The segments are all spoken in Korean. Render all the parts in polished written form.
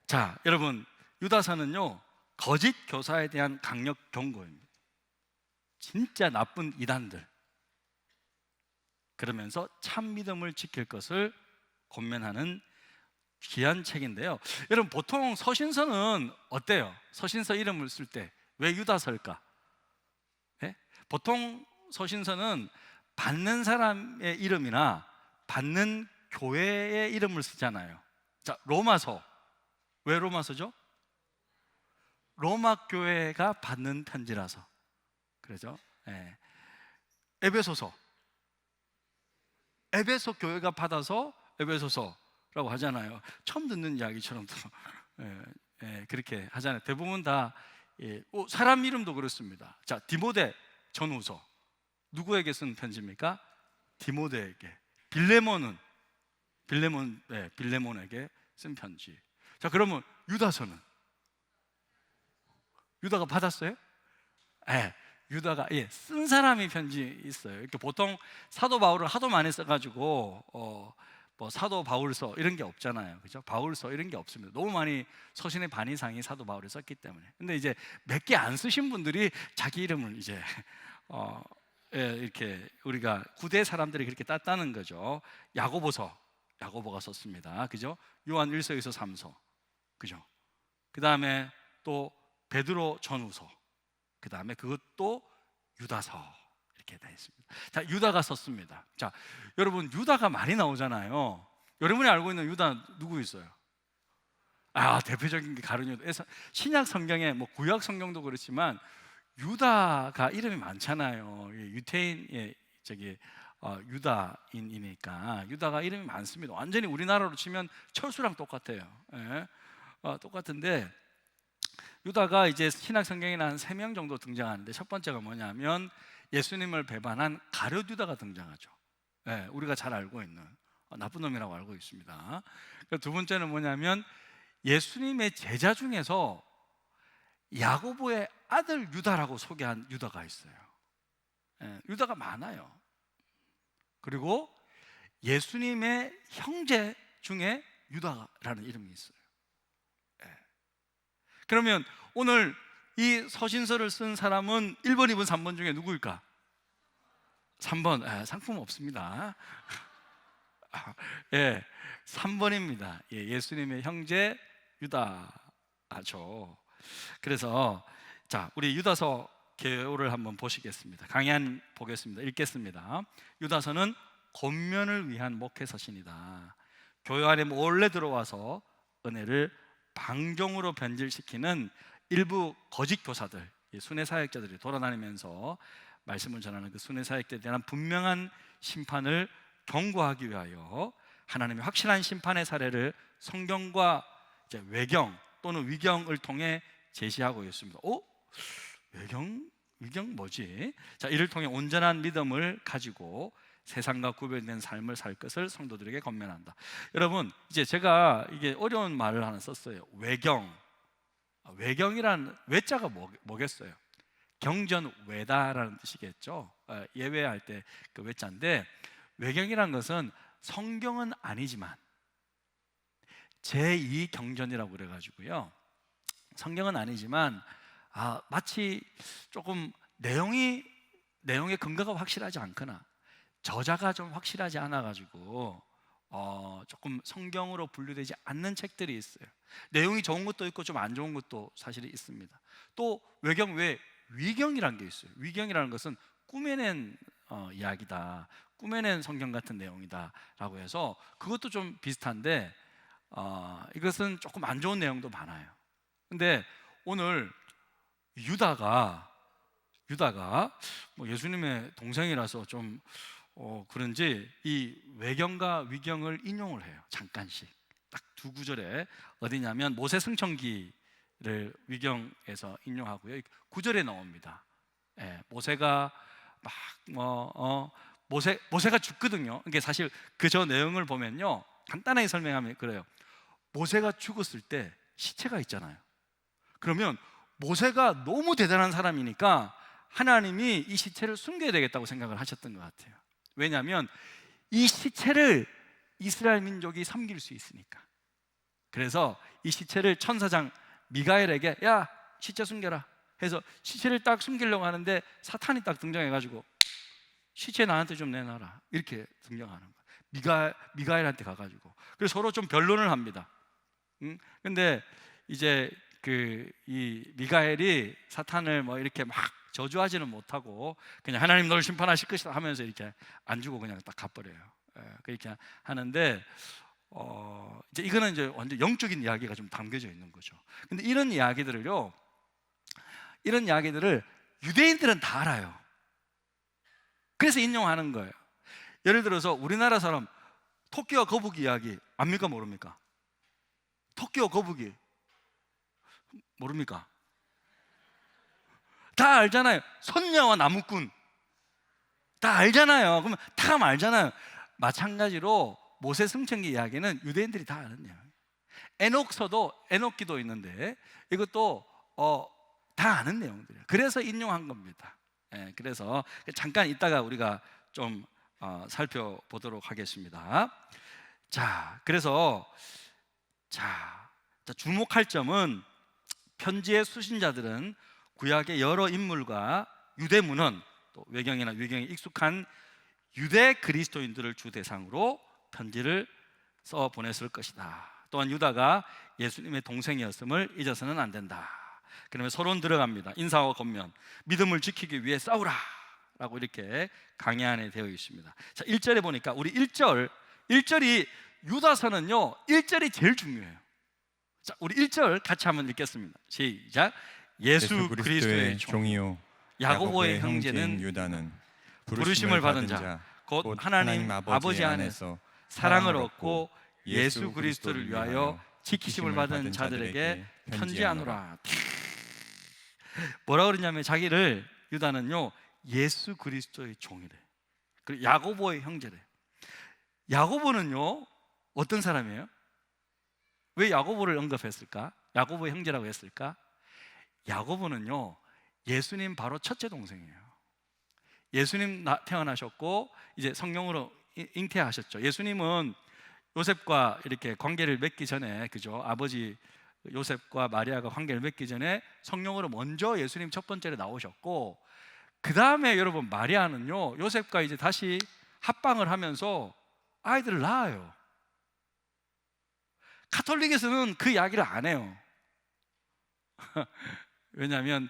자, 여러분, 유다서는요 거짓 교사에 대한 강력 경고입니다. 진짜 나쁜 이단들, 그러면서 참 믿음을 지킬 것을 권면하는 귀한 책인데요. 여러분, 보통 서신서는 어때요? 서신서 이름을 쓸 때 왜 유다서일까? 예? 보통 서신서는 받는 사람의 이름이나 받는 교회의 이름을 쓰잖아요. 자, 로마서, 왜 로마서죠? 로마 교회가 받는 편지라서 그러죠. 예. 에베소서, 에베소 교회가 받아서 에베소서라고 하잖아요. 처음 듣는 이야기처럼 그렇게 하잖아요. 대부분 다 사람 이름도 그렇습니다. 자, 디모데 전후서 누구에게 쓴 편지입니까? 디모데에게. 빌레몬에게 쓴 편지. 자, 그러면 유다서는 유다가 받았어요? 네, 유다가 쓴 사람이 편지 있어요. 이렇게 보통 사도 바울을 하도 많이 써가지고 뭐 사도 바울서 이런 게 없잖아요, 그죠? 바울서 이런 게 없습니다. 너무 많이 서신의 반 이상이 사도 바울이 썼기 때문에. 근데 이제 몇 개 안 쓰신 분들이 자기 이름을 이제 이렇게 우리가 구대 사람들이 그렇게 땄다는 거죠. 야고보가 썼습니다, 그죠? 요한 1서, 2서, 3서, 그죠? 그 다음에 또 베드로 전후서, 그 다음에 그것도 유다서 이렇게 되어 있습니다. 자, 유다가 썼습니다. 자, 여러분, 유다가 많이 나오잖아요. 여러분이 알고 있는 유다 누구 있어요? 대표적인 게 가룟 유다. 신약 성경에 뭐 구약 성경도 그렇지만 유다가 이름이 많잖아요. 유태인 유다인이니까 유다가 이름이 많습니다. 완전히 우리나라로 치면 철수랑 똑같아요. 똑같은데 유다가 이제 신약 성경에는 한 3명 정도 등장하는데, 첫 번째가 뭐냐면 예수님을 배반한 가룟 유다가 등장하죠. 우리가 잘 알고 있는 나쁜 놈이라고 알고 있습니다. 두 번째는 뭐냐면 예수님의 제자 중에서 야고보의 아들 유다라고 소개한 유다가 있어요. 유다가 많아요. 그리고 예수님의 형제 중에 유다라는 이름이 있어요. 그러면 오늘 이 서신서를 쓴 사람은 1번, 2번, 3번 중에 누구일까? 3번. 상품 없습니다. 3번입니다. 예수님의 형제 유다죠. 그래서 자, 우리 유다서 개요를 한번 보시겠습니다. 강연 보겠습니다. 읽겠습니다. 유다서는 권면을 위한 목회서신이다. 교회 안에 몰래 들어와서 은혜를 방종으로 변질시키는 일부 거짓 교사들, 순회 사역자들이 돌아다니면서 말씀을 전하는 그 순회 사역자들에 대한 분명한 심판을 경고하기 위하여 하나님의 확실한 심판의 사례를 성경과 이제 외경 또는 위경을 통해 제시하고 있습니다. 위경 뭐지? 자, 이를 통해 온전한 믿음을 가지고 세상과 구별된 삶을 살 것을 성도들에게 권면한다. 여러분, 이제 제가 이게 어려운 말을 하나 썼어요. 외경이란 외자가 뭐겠어요? 경전 외다라는 뜻이겠죠. 예외할 때 그 외자인데, 외경이란 것은 성경은 아니지만 제2경전이라고 그래가지고요, 성경은 아니지만 마치 조금 내용의 근거가 확실하지 않거나 저자가 좀 확실하지 않아가지고 조금 성경으로 분류되지 않는 책들이 있어요. 내용이 좋은 것도 있고 좀 안 좋은 것도 사실 있습니다. 또 외경 외에 위경이라는 게 있어요. 위경이라는 것은 꾸며낸 이야기다, 꾸며낸 성경 같은 내용이다 라고 해서 그것도 좀 비슷한데 이것은 조금 안 좋은 내용도 많아요. 근데 오늘 유다가 뭐 예수님의 동생이라서 좀 그런지 이 외경과 위경을 인용을 해요. 잠깐씩 딱 두 구절에, 어디냐면 모세 승천기를 위경에서 인용하고요, 9절에 나옵니다. 모세가 모세가 죽거든요. 이게 사실 그 저 내용을 보면요, 간단하게 설명하면 그래요. 모세가 죽었을 때 시체가 있잖아요. 그러면 모세가 너무 대단한 사람이니까 하나님이 이 시체를 숨겨야 되겠다고 생각을 하셨던 것 같아요. 왜냐하면 이 시체를 이스라엘 민족이 섬길 수 있으니까. 그래서 이 시체를 천사장 미가엘에게 야 시체 숨겨라 해서 시체를 딱 숨기려고 하는데 사탄이 딱 등장해가지고 시체 나한테 좀 내놔라 이렇게 등장하는 거예요. 미가엘한테 가가지고 그래서 서로 좀 변론을 합니다. 근데 이제 이 미가엘이 사탄을 뭐 이렇게 막 저주하지는 못하고 그냥 하나님 너를 심판하실 것이다 하면서 이렇게 안 주고 그냥 딱 가버려요. 그렇게 하는데 이제 이거는 이제 완전 영적인 이야기가 좀 담겨져 있는 거죠. 근데 이런 이야기들을 유대인들은 다 알아요. 그래서 인용하는 거예요. 예를 들어서 우리나라 사람 토끼와 거북이 이야기 압니까 모릅니까? 토끼와 거북이 모릅니까? 다 알잖아요. 선녀와 나무꾼 다 알잖아요. 그러면 다 알잖아요. 마찬가지로 모세 승천기 이야기는 유대인들이 다 아는 내용. 에녹기도 있는데 이것도 다 아는 내용들이에요. 그래서 인용한 겁니다. 그래서 잠깐 이따가 우리가 좀 살펴보도록 하겠습니다. 그래서 주목할 점은 편지의 수신자들은 구약의 여러 인물과 유대문헌 또 외경에 익숙한 유대 그리스도인들을 주 대상으로 편지를 써 보냈을 것이다. 또한 유다가 예수님의 동생이었음을 잊어서는 안 된다. 그러면 서론 들어갑니다. 인사와 권면, 믿음을 지키기 위해 싸우라 라고 이렇게 강의 안에 되어 있습니다. 1절에 보니까 우리 1절이 유다서는요 1절이 제일 중요해요. 우리 1절 같이 한번 읽겠습니다. 시작. 예수 그리스도의 종이요 야고보의 형제는 유다는 부르심을 받은 자 곧 하나님 아버지 안에서 사랑을 얻고 예수 그리스도를 위하여 지키심을 받은 자들에게 편지하노라. 뭐라 그러냐면 자기를 유다는요 예수 그리스도의 종이래. 그리고 야고보의 형제래. 야고보는요 어떤 사람이에요? 왜 야고보를 언급했을까? 야고보의 형제라고 했을까? 야고보는요 예수님 바로 첫째 동생이에요. 예수님 태어나셨고 이제 성령으로 잉태하셨죠. 예수님은 요셉과 이렇게 관계를 맺기 전에, 그죠? 아버지 요셉과 마리아가 관계를 맺기 전에 성령으로 먼저 예수님 첫 번째로 나오셨고, 그 다음에 여러분 마리아는요 요셉과 이제 다시 합방을 하면서 아이들을 낳아요. 가톨릭에서는 그 이야기를 안 해요. 왜냐하면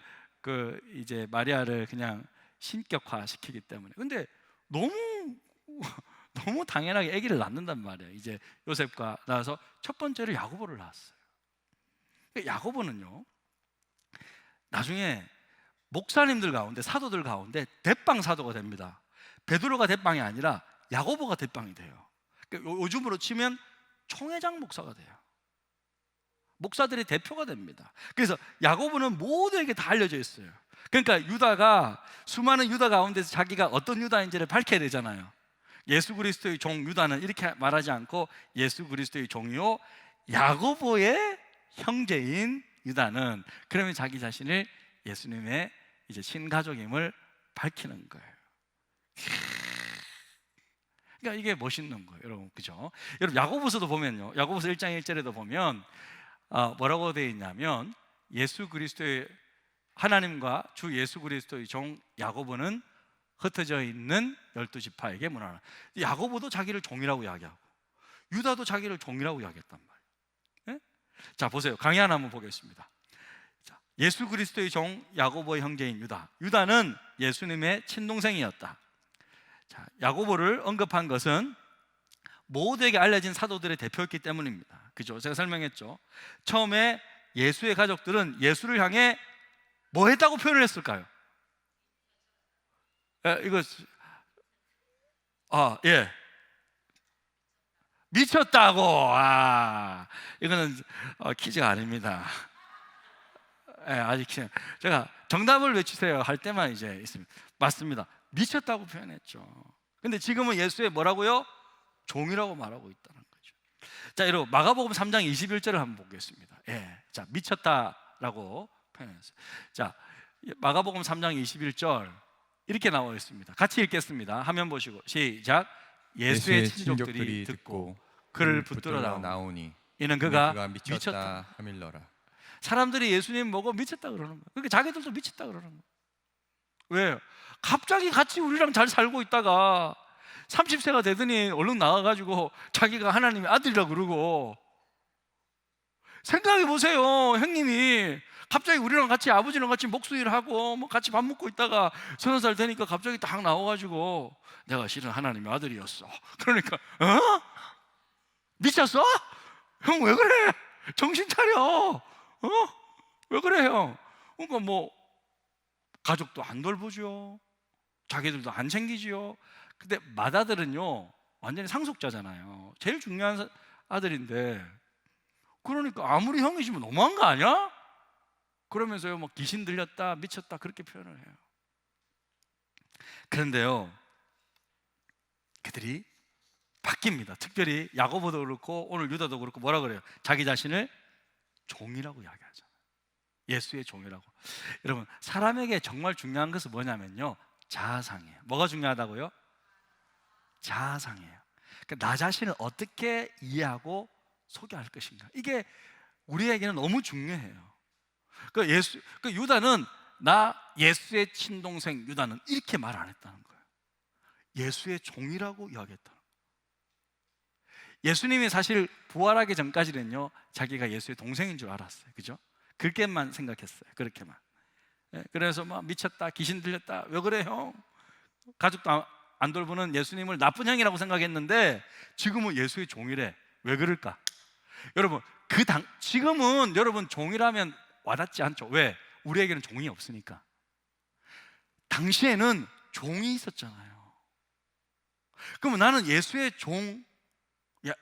이제 마리아를 그냥 신격화 시키기 때문에. 근데 너무 당연하게 아기를 낳는단 말이에요. 이제 요셉과 낳아서 첫 번째로 야고보를 낳았어요. 야고보는요 나중에 목사님들 가운데, 사도들 가운데 대빵 사도가 됩니다. 베드로가 대빵이 아니라 야고보가 대빵이 돼요. 요즘으로 치면 총회장 목사가 돼요. 목사들의 대표가 됩니다. 그래서 야고보는 모두에게 다 알려져 있어요. 그러니까 유다가, 수많은 유다 가운데서 자기가 어떤 유다인지를 밝혀야 되잖아요. 예수 그리스도의 종 유다는 이렇게 말하지 않고 예수 그리스도의 종이요 야고보의 형제인 유다는, 그러면 자기 자신을 예수님의 이제 친가족임을 밝히는 거예요. 그러니까 이게 멋있는 거예요, 여러분, 그죠? 여러분 야고보서도 보면요, 야고보서 1장 1절에도 보면 뭐라고 되어 있냐면, 예수 그리스도의, 하나님과 주 예수 그리스도의 종 야고보는 흩어져 있는 12지파에게 문안하라. 야고보도 자기를 종이라고 이야기하고 유다도 자기를 종이라고 이야기했단 말이에요. 네? 자 보세요, 강의 하나 한번 보겠습니다. 자, 예수 그리스도의 종 야고보의 형제인 유다는 예수님의 친동생이었다. 자, 야고보를 언급한 것은 모두에게 알려진 사도들의 대표였기 때문입니다. 그죠? 제가 설명했죠. 처음에 예수의 가족들은 예수를 향해 뭐 했다고 표현을 했을까요? 이거 예, 미쳤다고. 이거는 퀴즈가 아닙니다. 아직 제가 정답을 외치세요 할 때만 이제 있습니다. 맞습니다. 미쳤다고 표현했죠. 근데 지금은 예수의 뭐라고요? 종이라고 말하고 있다는 거죠. 자, 여러분 마가복음 3장 21절을 한번 보겠습니다. 자, 미쳤다라고 표현했어요. 자, 마가복음 3장 21절 이렇게 나와 있습니다. 같이 읽겠습니다. 화면 보시고 시작. 예수의 친족들이 듣고 그를 붙들어 나오니 이는 그가 그가 미쳤다 미쳤다. 하밀러라. 사람들이 예수님 보고 미쳤다 그러는 거예요. 그러니까 자기들도 미쳤다 그러는 거예요. 왜요? 갑자기 같이 우리랑 잘 살고 있다가 30세가 되더니 얼른 나와가지고 자기가 하나님의 아들이라고 그러고. 생각해 보세요. 형님이 갑자기 우리랑 같이 아버지랑 같이 목수일 하고 뭐 같이 밥 먹고 있다가 30살 되니까 갑자기 딱 나와가지고 내가 실은 하나님의 아들이었어. 그러니까 미쳤어? 형 왜 그래? 정신 차려. 왜 그래 형? 그러니까 뭐 가족도 안 돌보죠. 자기들도 안 챙기지요. 근데 맏아들은요 완전히 상속자잖아요. 제일 중요한 아들인데, 그러니까 아무리 형이시면 너무한 거 아니야? 그러면서요 뭐 귀신 들렸다 미쳤다 그렇게 표현을 해요. 그런데요 그들이 바뀝니다. 특별히 야고보도 그렇고 오늘 유다도 그렇고 뭐라 그래요? 자기 자신을 종이라고 이야기하잖아요. 예수의 종이라고. 여러분, 사람에게 정말 중요한 것은 뭐냐면요 자아상이에요. 뭐가 중요하다고요? 자아상이에요. 그러니까 나 자신을 어떻게 이해하고 소개할 것인가, 이게 우리에게는 너무 중요해요. 그 유다는 나 예수의 친동생 유다는 이렇게 말 안 했다는 거예요. 예수의 종이라고 이야기했다. 예수님이 사실 부활하기 전까지는요 자기가 예수의 동생인 줄 알았어요. 그죠? 그렇게만 생각했어요. 그렇게만. 그래서 막 미쳤다 귀신 들렸다 왜 그래 형? 가족도 안 돌보는 예수님을 나쁜 형이라고 생각했는데 지금은 예수의 종이래. 왜 그럴까? 여러분 지금은 여러분 종이라면 와닿지 않죠. 왜? 우리에게는 종이 없으니까. 당시에는 종이 있었잖아요. 그러면 나는 예수의 종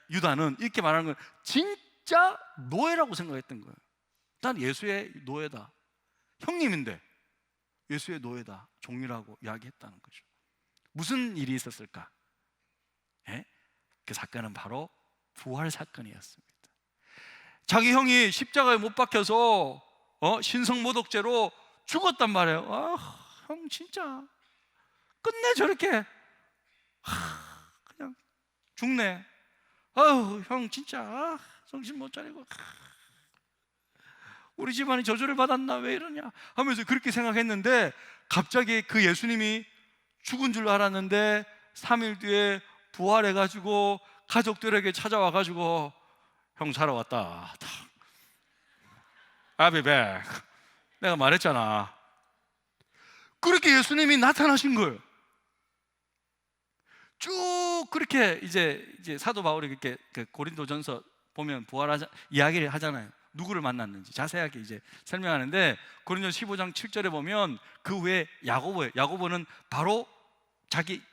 유다는 이렇게 말하는 건 진짜 노예라고 생각했던 거예요. 난 예수의 노예다. 형님인데 예수의 노예다, 종이라고 이야기했다는 거죠. 무슨 일이 있었을까? 그 사건은 바로 부활 사건이었습니다. 자기 형이 십자가에 못 박혀서 신성모독죄로 죽었단 말이에요. 형 진짜 끝내 저렇게 그냥 죽네. 형 진짜 정신 못 차리고 우리 집안이 저주를 받았나 왜 이러냐 하면서 그렇게 생각했는데, 갑자기 그 예수님이 죽은 줄 알았는데 3일 뒤에 부활해가지고 가족들에게 찾아와가지고 형 살아왔다, I'll be back. 내가 말했잖아. 그렇게 예수님이 나타나신 거예요. 쭉 그렇게 이제 사도 바울이 이렇게 그 고린도전서 보면 부활하자 이야기를 하잖아요. 누구를 만났는지 자세하게 이제 설명하는데, 고린도전 15장 7절에 보면 그 후에 야고보예요. 야고보는 바로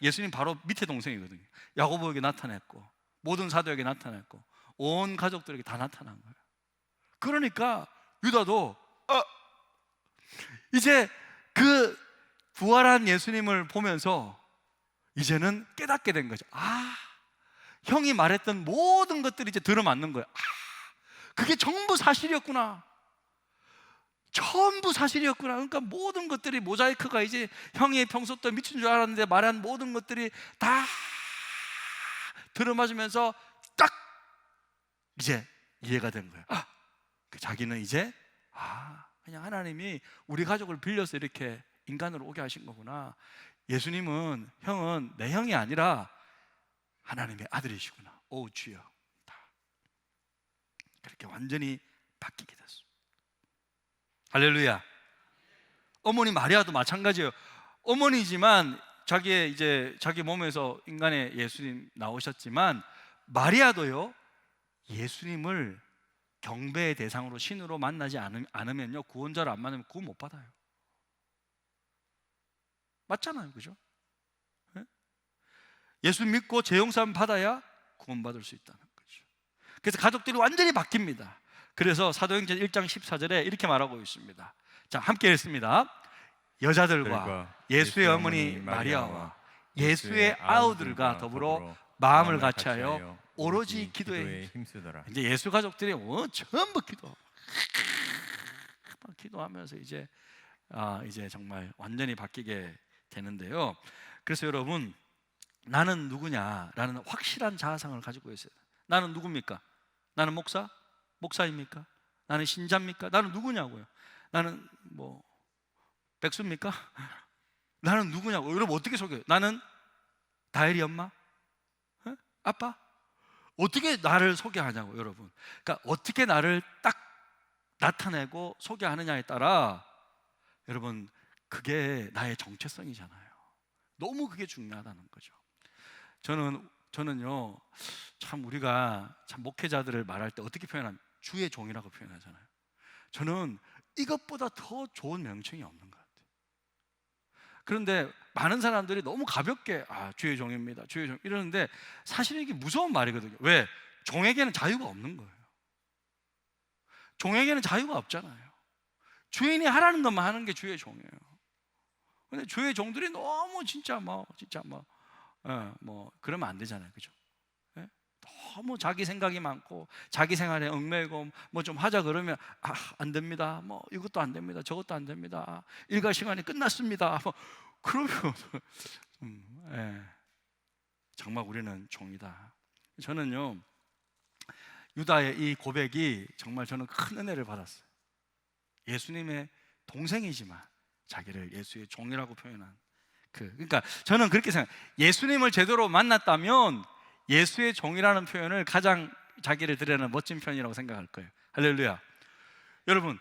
예수님 바로 밑에 동생이거든요. 야고보에게 나타났고 모든 사도에게 나타났고 온 가족들에게 다 나타난 거예요. 그러니까 유다도 이제 그 부활한 예수님을 보면서 이제는 깨닫게 된 거죠. 형이 말했던 모든 것들이 이제 들어맞는 거예요. 그게 전부 사실이었구나. 전부 사실이었구나. 그러니까 모든 것들이 모자이크가 이제 형이 평소 때 미친 줄 알았는데 말한 모든 것들이 다 들어맞으면서 딱 이제 이해가 된 거예요. 자기는 이제 그냥 하나님이 우리 가족을 빌려서 이렇게 인간으로 오게 하신 거구나. 예수님은 형은 내 형이 아니라 하나님의 아들이시구나. 오 주여. 그렇게 완전히 바뀌게 됐습니다. 할렐루야. 어머니 마리아도 마찬가지예요. 어머니지만 자기 몸에서 인간의 예수님 나오셨지만 마리아도요 예수님을 경배의 대상으로 신으로 만나지 않으면요, 구원자를 안 만나면 구원 못 받아요. 맞잖아요, 그죠? 예수 믿고 재용산 받아야 구원받을 수 있다는 거죠. 그래서 가족들이 완전히 바뀝니다. 그래서 사도행전 1장 14절에 이렇게 말하고 있습니다. 자, 함께 읽습니다. 여자들과 예수의 어머니 마리아와 예수의 아우들과 더불어 마음을 같이하여 오로지 기도에 힘쓰더라. 이제 예수 가족들이 전부 기도하면서 이제 정말 완전히 바뀌게 되는데요. 그래서 여러분, 나는 누구냐라는 확실한 자아상을 가지고 있어요. 나는 누굽니까? 나는 목사입니까? 나는 신자입니까? 나는 누구냐고요? 나는 뭐 백수입니까? 나는 누구냐고. 여러분 어떻게 소개해요? 나는 다혜리 엄마? 에? 아빠? 어떻게 나를 소개하냐고 여러분. 그러니까 어떻게 나를 딱 나타내고 소개하느냐에 따라 여러분 그게 나의 정체성이잖아요. 너무 그게 중요하다는 거죠. 저는요 참 우리가 참 목회자들을 말할 때 어떻게 표현하면 주의 종이라고 표현하잖아요. 저는 이것보다 더 좋은 명칭이 없는 것 같아요. 그런데 많은 사람들이 너무 가볍게 주의 종입니다, 주의 종 이러는데 사실 이게 무서운 말이거든요. 왜? 종에게는 자유가 없는 거예요. 종에게는 자유가 없잖아요. 주인이 하라는 것만 하는 게 주의 종이에요. 근데 주의 종들이 너무 진짜 뭐 그러면 안 되잖아요, 그죠? 예? 너무 자기 생각이 많고 자기 생활에 얽매이고 뭐 좀 하자 그러면 안 됩니다. 뭐 이것도 안 됩니다. 저것도 안 됩니다. 일과 시간이 끝났습니다. 뭐 그러면 정말 우리는 종이다. 저는요 유다의 이 고백이 정말 저는 큰 은혜를 받았어요. 예수님의 동생이지만 자기를 예수의 종이라고 표현한 그러니까 저는 그렇게 생각해요. 예수님을 제대로 만났다면 예수의 종이라는 표현을 가장 자기를 드러내는 멋진 표현이라고 생각할 거예요. 할렐루야. 여러분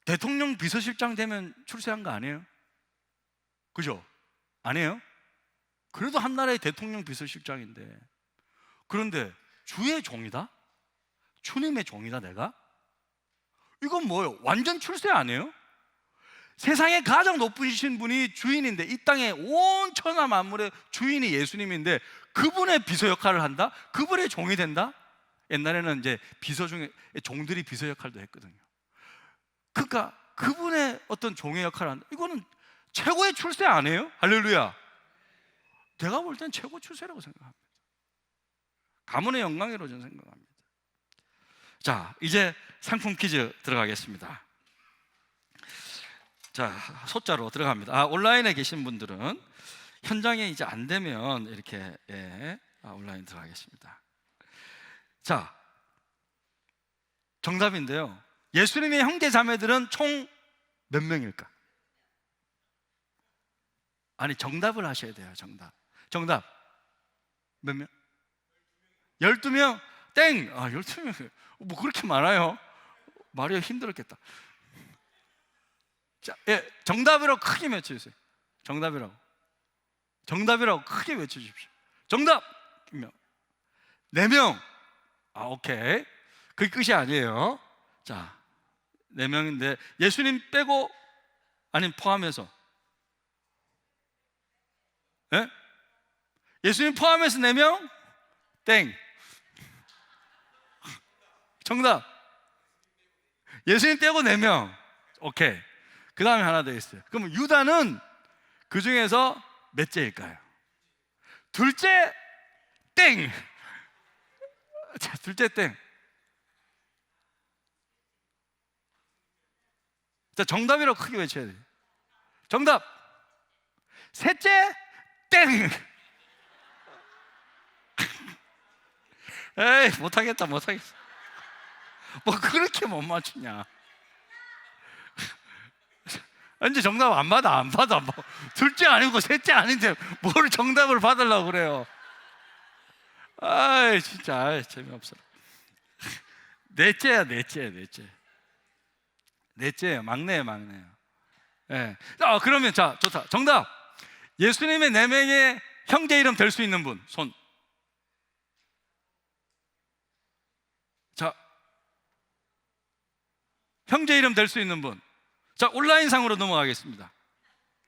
대통령 비서실장 되면 출세한 거 아니에요? 그죠? 아니에요? 그래도 한 나라의 대통령 비서실장인데, 그런데 주의 종이다? 주님의 종이다 내가? 이건 뭐예요? 완전 출세 아니에요? 세상에 가장 높으신 분이 주인인데, 이 땅의 온 천하 만물의 주인이 예수님인데 그분의 비서 역할을 한다? 그분의 종이 된다? 옛날에는 이제 비서 중에 종들이 비서 역할도 했거든요. 그러니까 그분의 어떤 종의 역할을 한다. 이거는 최고의 출세 아니에요? 할렐루야. 내가 볼 땐 최고 출세라고 생각합니다. 가문의 영광이라고 저는 생각합니다. 자, 이제 상품 퀴즈 들어가겠습니다. 자, 소자로 들어갑니다. 온라인에 계신 분들은 현장에 이제 안 되면 이렇게 온라인 들어가겠습니다. 자, 정답인데요. 예수님의 형제 자매들은 총 몇 명일까? 아니, 정답을 하셔야 돼요. 정답 몇 명? 12명? 땡! 12명 뭐 그렇게 많아요? 말이 힘들었겠다. 자, 정답이라고 크게 외쳐주세요. 정답이라고 크게 외쳐주십시오. 정답! 4명. 오케이. 그게 끝이 아니에요. 자, 4명인데 예수님 빼고 아니면 포함해서? 예? 예수님 포함해서 4명? 땡. 정답. 예수님 떼고 4명. 오케이. 그 다음에 하나 더 있어요. 그럼 유다는 그 중에서 몇째일까요? 둘째? 땡. 자, 둘째 땡. 자, 정답이라고 크게 외쳐야 돼요. 정답. 셋째? 땡. 에이, 못하겠다. 뭐 그렇게 못 맞추냐? 이제 정답 안 받아. 뭐 둘째 아니고 셋째 아닌데 뭘 정답을 받으려고 그래요? 진짜 재미없어. 넷째예요. 막내예요. 예. 그러면 자, 좋다. 정답. 예수님의 4명의 형제 이름 될 수 있는 분 손. 자, 형제 이름 될 수 있는 분. 자, 온라인상으로 넘어가겠습니다.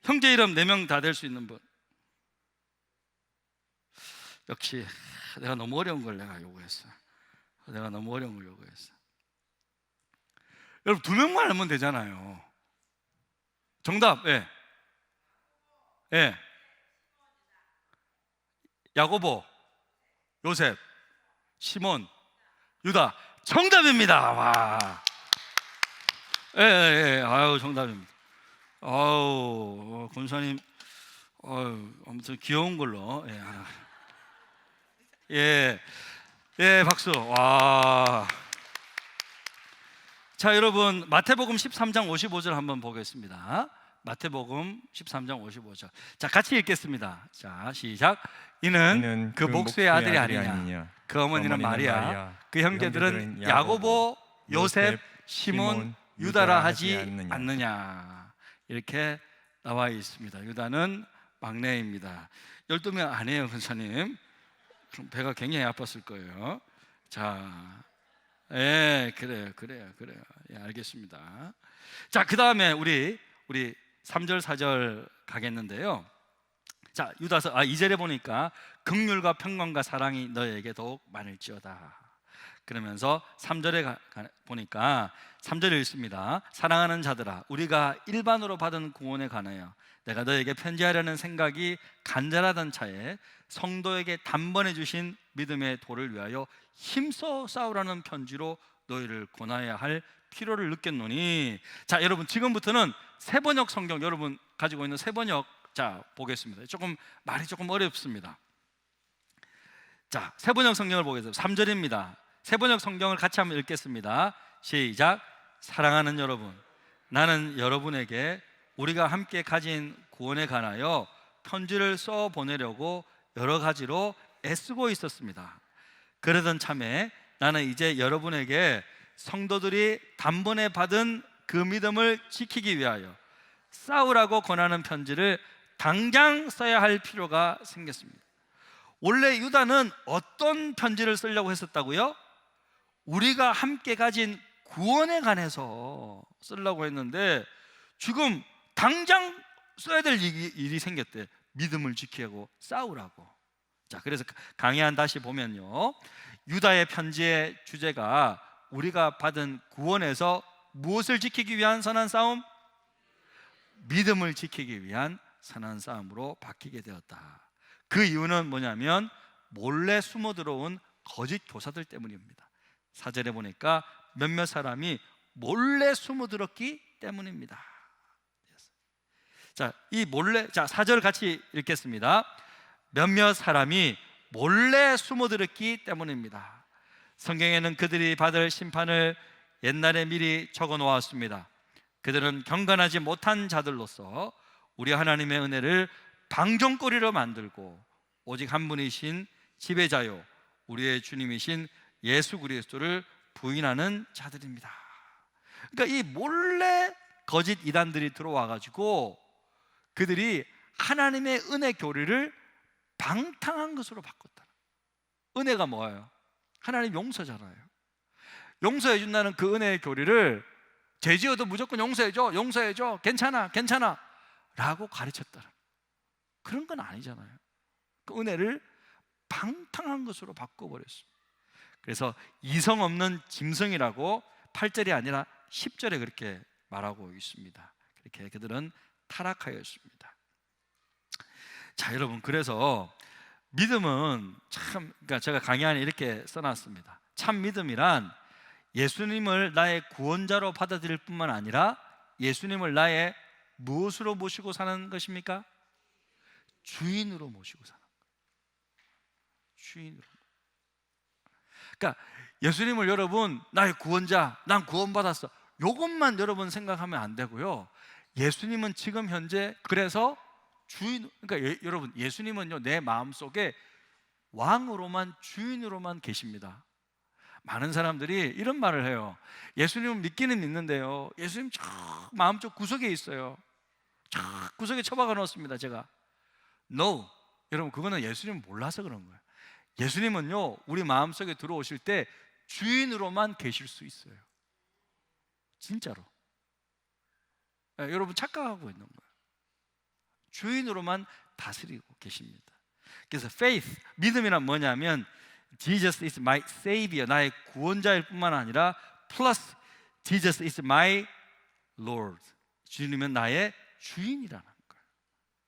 형제 이름 4명 다 될 수 있는 분. 역시 내가 너무 어려운 걸 요구했어. 여러분 2명만 알면 되잖아요. 정답. 야고보, 요셉, 시몬, 유다. 정답입니다. 와. 정답입니다. 권사님, 아무튼 귀여운 걸로. 예, 박수. 와. 자, 여러분 마태복음 13장 55절 한번 보겠습니다. 마태복음 13장 55절. 자, 같이 읽겠습니다. 자, 시작. 이는 그 목수의 아들이 아니냐. 그 어머니는 마리아, 그 형제들은 야고보, 요셉, 시몬, 유다라 하지 않느냐. 이렇게 나와 있습니다. 유다는 막내입니다. 12명 아니에요, 권사님. 그럼 배가 굉장히 아팠을 거예요. 자, 그래요. 예, 알겠습니다. 자, 그 다음에 우리 3절 4절 가겠는데요. 자, 유다서 2절에 보니까 긍휼과 평강과 사랑이 너에게 더욱 많을지어다. 그러면서 3절에 보니까 3절에 있습니다. 사랑하는 자들아, 우리가 일반으로 받은 구원에 관하여 내가 너에게 편지하려는 생각이 간절하던 차에 성도에게 단번에 주신 믿음의 도를 위하여 힘써 싸우라는 편지로 너희를 권하여야 할 필요를 느꼈노니. 자, 여러분 지금부터는 세번역 성경, 여러분 가지고 있는 세번역 자 보겠습니다. 말이 조금 어렵습니다. 자, 세번역 성경을 보겠습니다. 3절입니다. 세번역 성경을 같이 한번 읽겠습니다. 시작. 사랑하는 여러분, 나는 여러분에게 우리가 함께 가진 구원에 관하여 편지를 써 보내려고 여러 가지로 애쓰고 있었습니다. 그러던 참에 나는 이제 여러분에게 성도들이 단번에 받은 그 믿음을 지키기 위하여 싸우라고 권하는 편지를 당장 써야 할 필요가 생겼습니다. 원래 유다는 어떤 편지를 쓰려고 했었다고요? 우리가 함께 가진 구원에 관해서 쓰려고 했는데 지금 당장 써야 될 일이 생겼대. 믿음을 지키고 싸우라고. 자, 그래서 강해한 다시 보면요, 유다의 편지의 주제가 우리가 받은 구원에서 무엇을 지키기 위한 선한 싸움? 믿음을 지키기 위한 선한 싸움으로 바뀌게 되었다. 그 이유는 뭐냐면 몰래 숨어 들어온 거짓 교사들 때문입니다. 4절에 보니까 몇몇 사람이 몰래 숨어 들었기 때문입니다. 자, 이 몰래, 자, 4절 같이 읽겠습니다. 몇몇 사람이 몰래 숨어 들었기 때문입니다. 성경에는 그들이 받을 심판을 옛날에 미리 적어 놓았습니다. 그들은 경건하지 못한 자들로서 우리 하나님의 은혜를 방종거리로 만들고 오직 한 분이신 지배자요 우리의 주님이신 예수 그리스도를 부인하는 자들입니다. 그러니까 이 몰래 거짓 이단들이 들어와 가지고 그들이 하나님의 은혜 교리를 방탕한 것으로 바꿨다. 은혜가 뭐예요? 하나님 용서잖아요. 용서해 준다는 그 은혜의 교리를 죄 지어도 무조건 용서해줘, 괜찮아 라고 가르쳤다. 그런 건 아니잖아요. 그 은혜를 방탕한 것으로 바꿔버렸습니다. 그래서 이성 없는 짐승이라고 8절이 아니라 10절에 그렇게 말하고 있습니다. 그렇게 그들은 타락하였습니다. 자, 여러분, 그래서 믿음은 참, 그러니까 제가 강의 안에 이렇게 써놨습니다. 참 믿음이란 예수님을 나의 구원자로 받아들일 뿐만 아니라 예수님을 나의 무엇으로 모시고 사는 것입니까? 주인으로 모시고 사는 거예요. 주인으로. 그러니까 예수님을 여러분 나의 구원자, 난 구원받았어, 이것만 여러분 생각하면 안 되고요. 예수님은 지금 현재 그래서 주인, 그러니까 여러분 예수님은요 내 마음속에 왕으로만, 주인으로만 계십니다. 많은 사람들이 이런 말을 해요. 예수님은 믿기는 믿는데요, 예수님 저 마음속 구석에 있어요. 저 구석에 처박아 놓았습니다 제가. No, 여러분 그거는 예수님을 몰라서 그런 거예요. 예수님은요 우리 마음속에 들어오실 때 주인으로만 계실 수 있어요. 진짜로. 네, 여러분 착각하고 있는 거예요. 주인으로만 다스리고 계십니다. 그래서 faith, 믿음이란 뭐냐면 Jesus is my savior, 나의 구원자일 뿐만 아니라 plus Jesus is my Lord, 주님은 나의 주인이라는 거예요.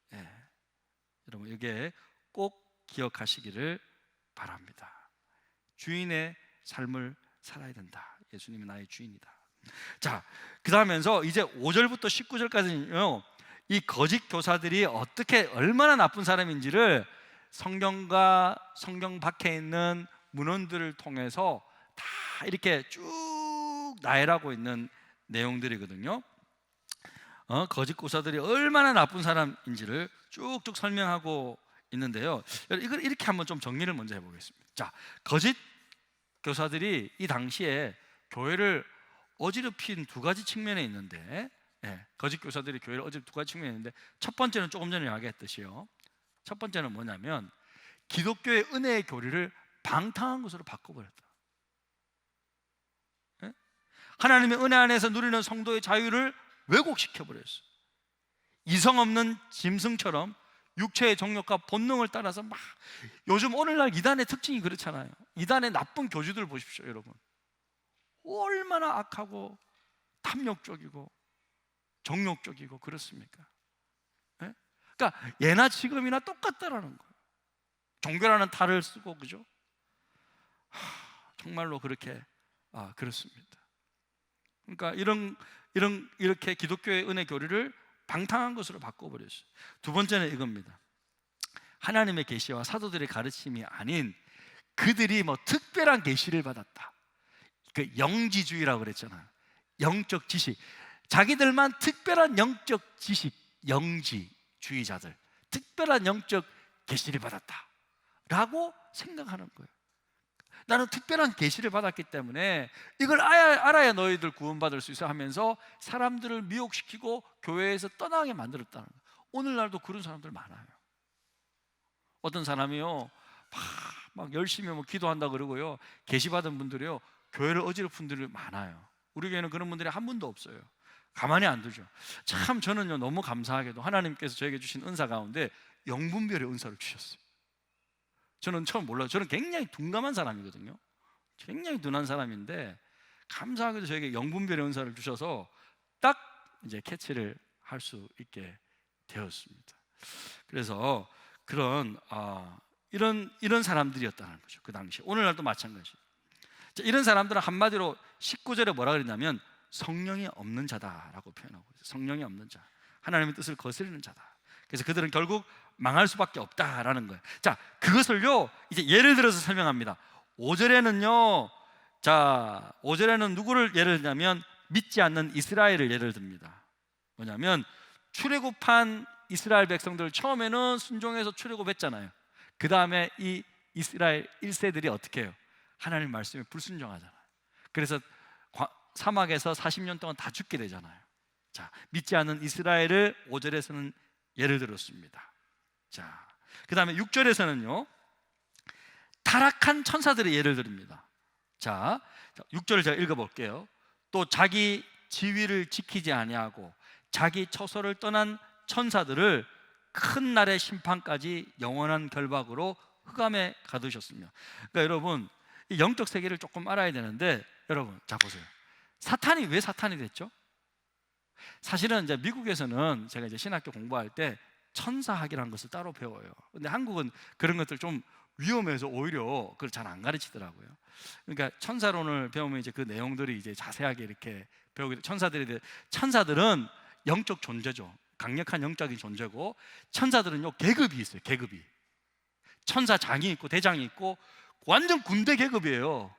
네. 여러분 이게 꼭 기억하시기를 바랍니다. 주인의 삶을 살아야 된다. 예수님은 나의 주인이다. 자, 그 다음에서 이제 5절부터 19절까지는요 이 거짓 교사들이 어떻게 얼마나 나쁜 사람인지를 성경과 성경 밖에 있는 문헌들을 통해서 다 이렇게 쭉 나열하고 있는 내용들이거든요. 거짓 교사들이 얼마나 나쁜 사람인지를 쭉쭉 설명하고 있는데요. 이걸 이렇게 한번 좀 정리를 먼저 해보겠습니다. 자, 거짓 교사들이 이 당시에 교회를 어지럽힌 두 가지 측면에 있는데, 거짓 교사들이 교회를 어지럽힌 두 가지 측면에 있는데, 첫 번째는 조금 전에 이야기했듯이요, 첫 번째는 뭐냐면 기독교의 은혜의 교리를 방탕한 것으로 바꿔버렸다. 하나님의 은혜 안에서 누리는 성도의 자유를 왜곡시켜버렸어요. 이성 없는 짐승처럼 육체의 정욕과 본능을 따라서 막, 요즘 오늘날 이단의 특징이 그렇잖아요. 이단의 나쁜 교주들 보십시오, 여러분. 얼마나 악하고 탐욕적이고 정욕적이고 그렇습니까? 그러니까 예나 지금이나 똑같다라는 거예요. 종교라는 탈을 쓰고, 그죠? 정말로 그렇게 그렇습니다. 그러니까 이렇게 기독교의 은혜 교리를 방탕한 것으로 바꿔버렸어요. 두 번째는 이겁니다. 하나님의 계시와 사도들의 가르침이 아닌 그들이 뭐 특별한 계시를 받았다, 그 영지주의라고 그랬잖아요. 영적 지식, 자기들만 특별한 영적 지식, 영지주의자들, 특별한 영적 계시를 받았다라고 생각하는 거예요. 나는 특별한 계시를 받았기 때문에 이걸 알아야 너희들 구원받을 수 있어 하면서 사람들을 미혹시키고 교회에서 떠나게 만들었다는 거예요. 오늘날도 그런 사람들 많아요. 어떤 사람이요, 막 열심히 기도한다 그러고요, 계시 받은 분들이요, 교회를 어지럽힌 분들이 많아요. 우리 교회는 그런 분들이 한 분도 없어요. 가만히 안 두죠. 참 저는요, 너무 감사하게도 하나님께서 저에게 주신 은사 가운데 영분별의 은사를 주셨어요. 저는 처음 몰라요. 저는 굉장히 둔감한 사람이거든요. 굉장히 둔한 사람인데 감사하게도 저에게 영분별의 은사를 주셔서 딱 이제 캐치를 할 수 있게 되었습니다. 그래서 이런 사람들이었다는 거죠, 그 당시. 오늘날도 마찬가지예요. 이런 사람들은 한마디로 19절에 뭐라 그랬냐면 성령이 없는 자다라고 표현하고 있어요. 성령이 없는 자, 하나님의 뜻을 거스르는 자다. 그래서 그들은 결국 망할 수밖에 없다라는 거예요. 자, 그것을요 이제 예를 들어서 설명합니다. 5절에는요, 자, 5절에는 누구를 예를 들냐면 믿지 않는 이스라엘을 예를 듭니다. 뭐냐면 출애굽한 이스라엘 백성들, 처음에는 순종해서 출애굽했잖아요. 그 다음에 이 이스라엘 1세들이 어떻게 해요? 하나님 말씀에 불순종하잖아요. 그래서 사막에서 40년 동안 다 죽게 되잖아요. 자, 믿지 않는 이스라엘을 5절에서는 예를 들었습니다. 자, 그 다음에 6절에서는요 타락한 천사들의 예를 듭니다. 자, 6절을 제가 읽어볼게요. 또 자기 지위를 지키지 아니하고 자기 처소를 떠난 천사들을 큰 날의 심판까지 영원한 결박으로 흑암에 가두셨습니다. 그러니까 여러분, 이 영적 세계를 조금 알아야 되는데, 여러분, 자 보세요. 사탄이 왜 사탄이 됐죠? 사실은 이제 미국에서는 제가 이제 신학교 공부할 때 천사학이라는 것을 따로 배워요. 근데 한국은 그런 것들 좀 위험해서 오히려 그걸 잘 안 가르치더라고요. 그러니까 천사론을 배우면 이제 그 내용들이 이제 자세하게 이렇게 배우게. 천사들은 영적 존재죠. 강력한 영적인 존재고, 천사들은요 계급이 있어요. 계급이 천사장이 있고 대장이 있고 완전 군대 계급이에요.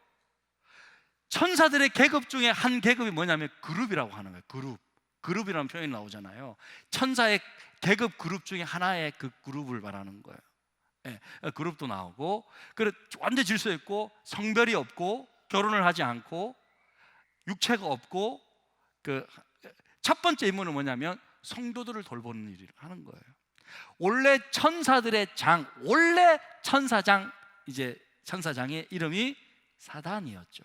천사들의 계급 중에 한 계급이 뭐냐면 그룹이라고 하는 거예요. 그룹이라는 표현이 나오잖아요. 천사의 계급 그룹 중에 하나의 그 그룹을 말하는 거예요. 그룹도 나오고, 완전 질서 있고 성별이 없고 결혼을 하지 않고 육체가 없고, 첫 번째 임무는 뭐냐면 성도들을 돌보는 일을 하는 거예요. 원래 천사들의 장, 원래 천사장, 이제 천사장의 이름이 사단이었죠.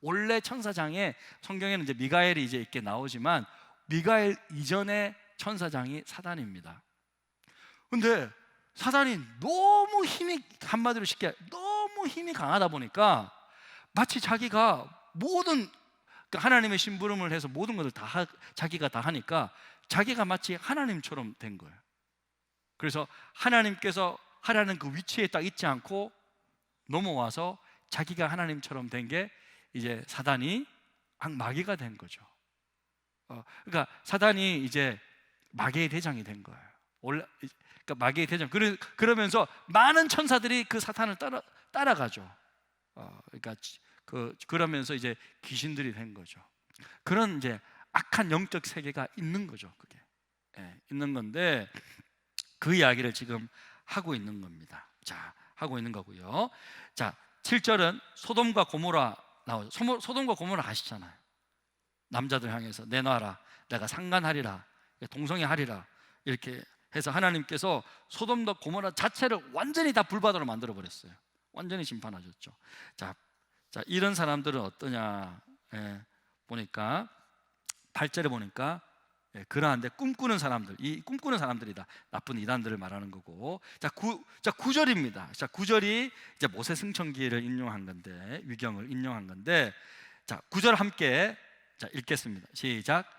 원래 천사장에 성경에는 이제 미가엘이 이제 이렇게 나오지만 미가엘 이전의 천사장이 사단입니다. 근데 사단이 너무 힘이, 한마디로 쉽게 너무 힘이 강하다 보니까 마치 자기가 모든 하나님의 심부름을 해서 모든 것을 자기가 다 하니까 자기가 마치 하나님처럼 된 거예요. 그래서 하나님께서 하라는 그 위치에 딱 있지 않고 넘어와서 자기가 하나님처럼 된 게 이제 사단이 마귀가 된 거죠. 그러니까 사단이 이제 마귀의 대장이 된 거예요. 그러니까 마귀의 대장. 그러면서 많은 천사들이 그 사탄을 따라가죠. 그러니까 그러면서 이제 귀신들이 된 거죠. 그런 이제 악한 영적 세계가 있는 거죠. 그게 있는 건데 그 이야기를 지금 하고 있는 겁니다. 자, 하고 있는 거고요. 자, 7절은 소돔과 고모라 나오죠. 소돔과 고모라 아시잖아요. 남자들 향해서 내놔라, 내가 상관하리라, 동성애하리라, 이렇게 해서 하나님께서 소돔과 고모라 자체를 완전히 다 불바다로 만들어 버렸어요. 완전히 심판하셨죠. 자, 이런 사람들은 어떠냐 보니까 8절에 보니까 그러한데 꿈꾸는 사람들, 이 꿈꾸는 사람들이다. 나쁜 이단들을 말하는 거고. 자, 9절입니다. 자, 9절이 이제 모세 승천기를 인용한 건데, 위경을 인용한 건데, 자, 9절 함께 읽겠습니다. 시작.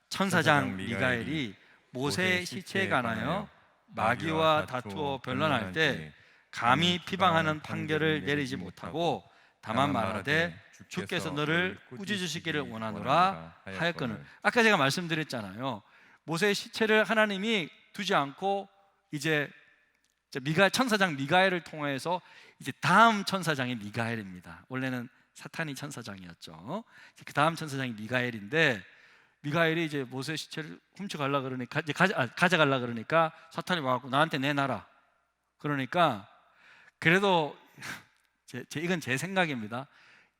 천사장 미가엘이 모세의 시체에 관하여 마귀와 다투어 변론할 때 감히 비방하는 판결을 내리지 못하고 다만 말하되 주께서 너를 꾸짖으시기를 원하노라 하였거늘. 아까 제가 말씀드렸잖아요. 모세의 시체를 하나님이 두지 않고 이제 천사장 미가엘을 통해서 이제 다음 천사장이 미가엘입니다. 원래는 사탄이 천사장이었죠. 그 다음 천사장이 미가엘인데, 미가엘이 이제 모세의 시체를 훔쳐가려 그러니까, 가져가려 그러니까 사탄이 와갖고 나한테 내놔라. 그러니까 그래도 이건 제 생각입니다.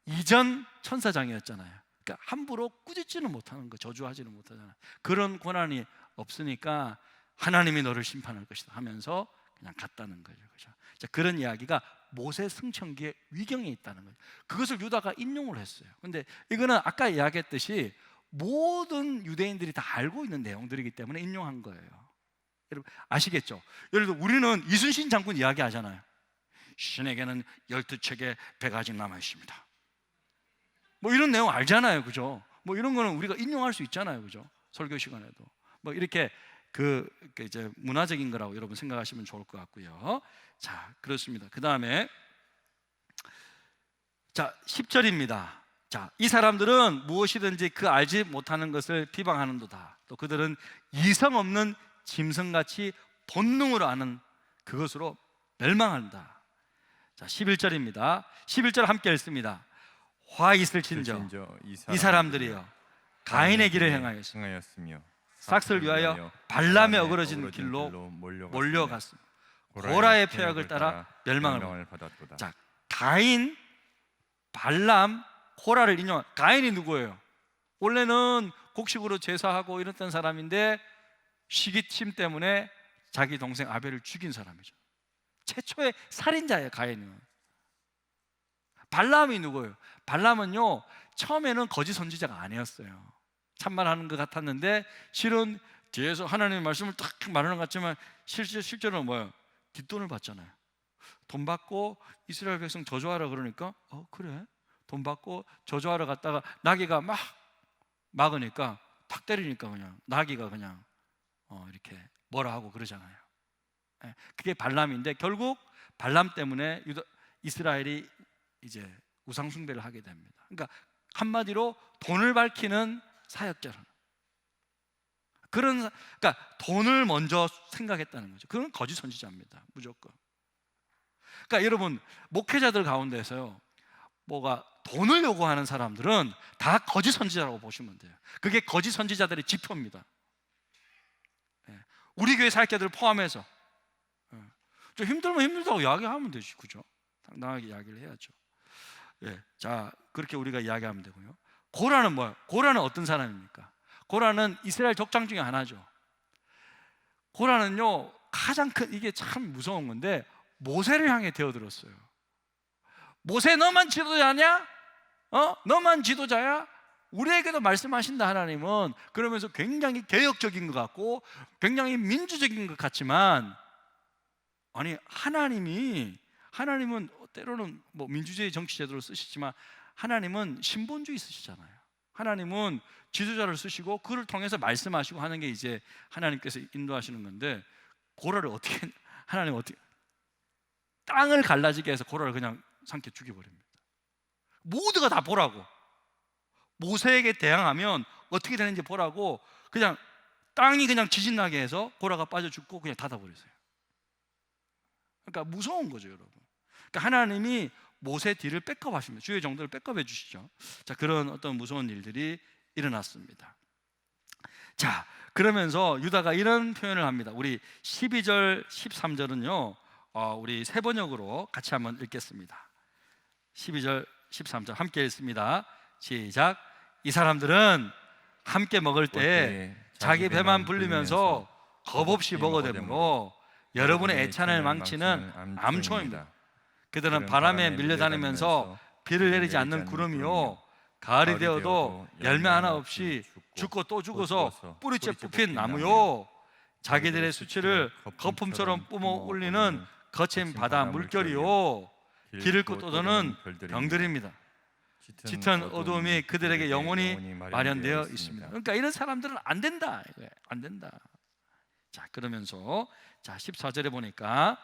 이전 천사장이었잖아요. 그러니까 함부로 꾸짖지는 못하는 거, 저주하지는 못하잖아요. 그런 권한이 없으니까 하나님이 너를 심판할 것이다 하면서 그냥 갔다는 거죠. 그렇죠? 자, 그런 이야기가 모세 승천기의 위경에 있다는 거죠. 그것을 유다가 인용을 했어요. 근데 이거는 아까 이야기했듯이 모든 유대인들이 다 알고 있는 내용들이기 때문에 인용한 거예요. 여러분 아시겠죠? 예를 들어 우리는 이순신 장군 이야기하잖아요. 신에게는 12척의 배가 아직 남아 있습니다. 뭐 이런 내용 알잖아요, 그죠? 뭐 이런 거는 우리가 인용할 수 있잖아요, 그죠? 설교 시간에도 뭐 이렇게 이제 문화적인 거라고 여러분 생각하시면 좋을 것 같고요. 자, 그렇습니다. 그 다음에 자 10절입니다. 자, 이 사람들은 무엇이든지 그 알지 못하는 것을 비방하는도다. 또 그들은 이성 없는 짐승같이 본능으로 아는 그것으로 멸망한다. 자, 11절입니다. 11절 함께 읽습니다. 화 있을진저 이 사람들이여 가인의 길을 행하였으며 삭스를 위하여 발람에 어그러진 길로 몰려갔습니다. 고라의 표약을 따라 멸망을 받았도다. 자, 가인, 발람, 고라를 인용한 가인이 누구예요? 원래는 곡식으로 제사하고 이랬던 사람인데 시기침 때문에 자기 동생 아벨을 죽인 사람이죠. 최초의 살인자예요, 가인은. 발람이 누구예요? 발람은요, 처음에는 거짓 선지자가 아니었어요. 참말하는 것 같았는데 실은 뒤에서 하나님의 말씀을 딱 말하는 것 같지만 실제로는 뭐예요? 뒷돈을 받잖아요. 돈 받고 이스라엘 백성 저주하라 그러니까 그래? 돈 받고 저주하러 갔다가 나귀가 막 막으니까 탁 때리니까 그냥 나귀가 그냥 이렇게 뭐라 하고 그러잖아요. 그게 발람인데 결국 발람 때문에 이스라엘이 이제 우상 숭배를 하게 됩니다. 그러니까 한마디로 돈을 밝히는 사역자라는, 그러니까 돈을 먼저 생각했다는 거죠. 그건 거짓 선지자입니다, 무조건. 그러니까 여러분 목회자들 가운데서요, 뭐가 돈을 요구하는 사람들은 다 거짓 선지자라고 보시면 돼요. 그게 거짓 선지자들의 지표입니다. 우리 교회 사역자들을 포함해서 좀 힘들면 힘들다고 이야기하면 되지, 그죠? 당당하게 이야기를 해야죠. 자, 그렇게 우리가 이야기하면 되고요. 고라는 뭐예요? 고라는 어떤 사람입니까? 고라는 이스라엘 족장 중에 하나죠. 고라는요, 가장 큰, 이게 참 무서운 건데 모세를 향해 대어들었어요. 모세, 너만 지도자냐? 너만 지도자야? 우리에게도 말씀하신다 하나님은. 그러면서 굉장히 개혁적인 것 같고 굉장히 민주적인 것 같지만, 아니 하나님은 때로는 뭐 민주주의 정치 제도를 쓰시지만 하나님은 신본주의 쓰시잖아요. 하나님은 지도자를 쓰시고 그를 통해서 말씀하시고 하는 게 이제 하나님께서 인도하시는 건데, 하나님 어떻게 땅을 갈라지게 해서 고라를 그냥 삼켜 죽여버립니다. 모두가 다 보라고, 모세에게 대항하면 어떻게 되는지 보라고 그냥 땅이 그냥 지진나게 해서 고라가 빠져 죽고 그냥 닫아버렸어요. 그러니까 무서운 거죠, 여러분. 그러니까 하나님이 모세 뒤를 백업하십니다 주의 정도를 백업해 주시죠. 자, 그런 어떤 무서운 일들이 일어났습니다. 자, 그러면서 유다가 이런 표현을 합니다. 우리 12절 13절은요 우리 세 번역으로 같이 한번 읽겠습니다. 12절 13절 함께 읽습니다. 시작. 이 사람들은 함께 먹을 때 자기 배만 불리면서 겁없이 먹어대므로 여러분의 애찬을 망치는 암초입니다. 그들은 바람에 밀려다니면서 비를 내리지 않는 구름이요 가을이 되어도 열매 하나 없이 죽고 또 죽어서 뿌리째 뽑힌 나무요 자기들의 수치를 거품처럼 뿜어 올리는 거친 바다 물결이요 길을 꽂도는 병들입니다. 짙은 어두움이 그들에게 영원히 마련되어 있습니다. 그러니까 이런 사람들은 안 된다, 안 된다. 자, 그러면서 자 14절에 보니까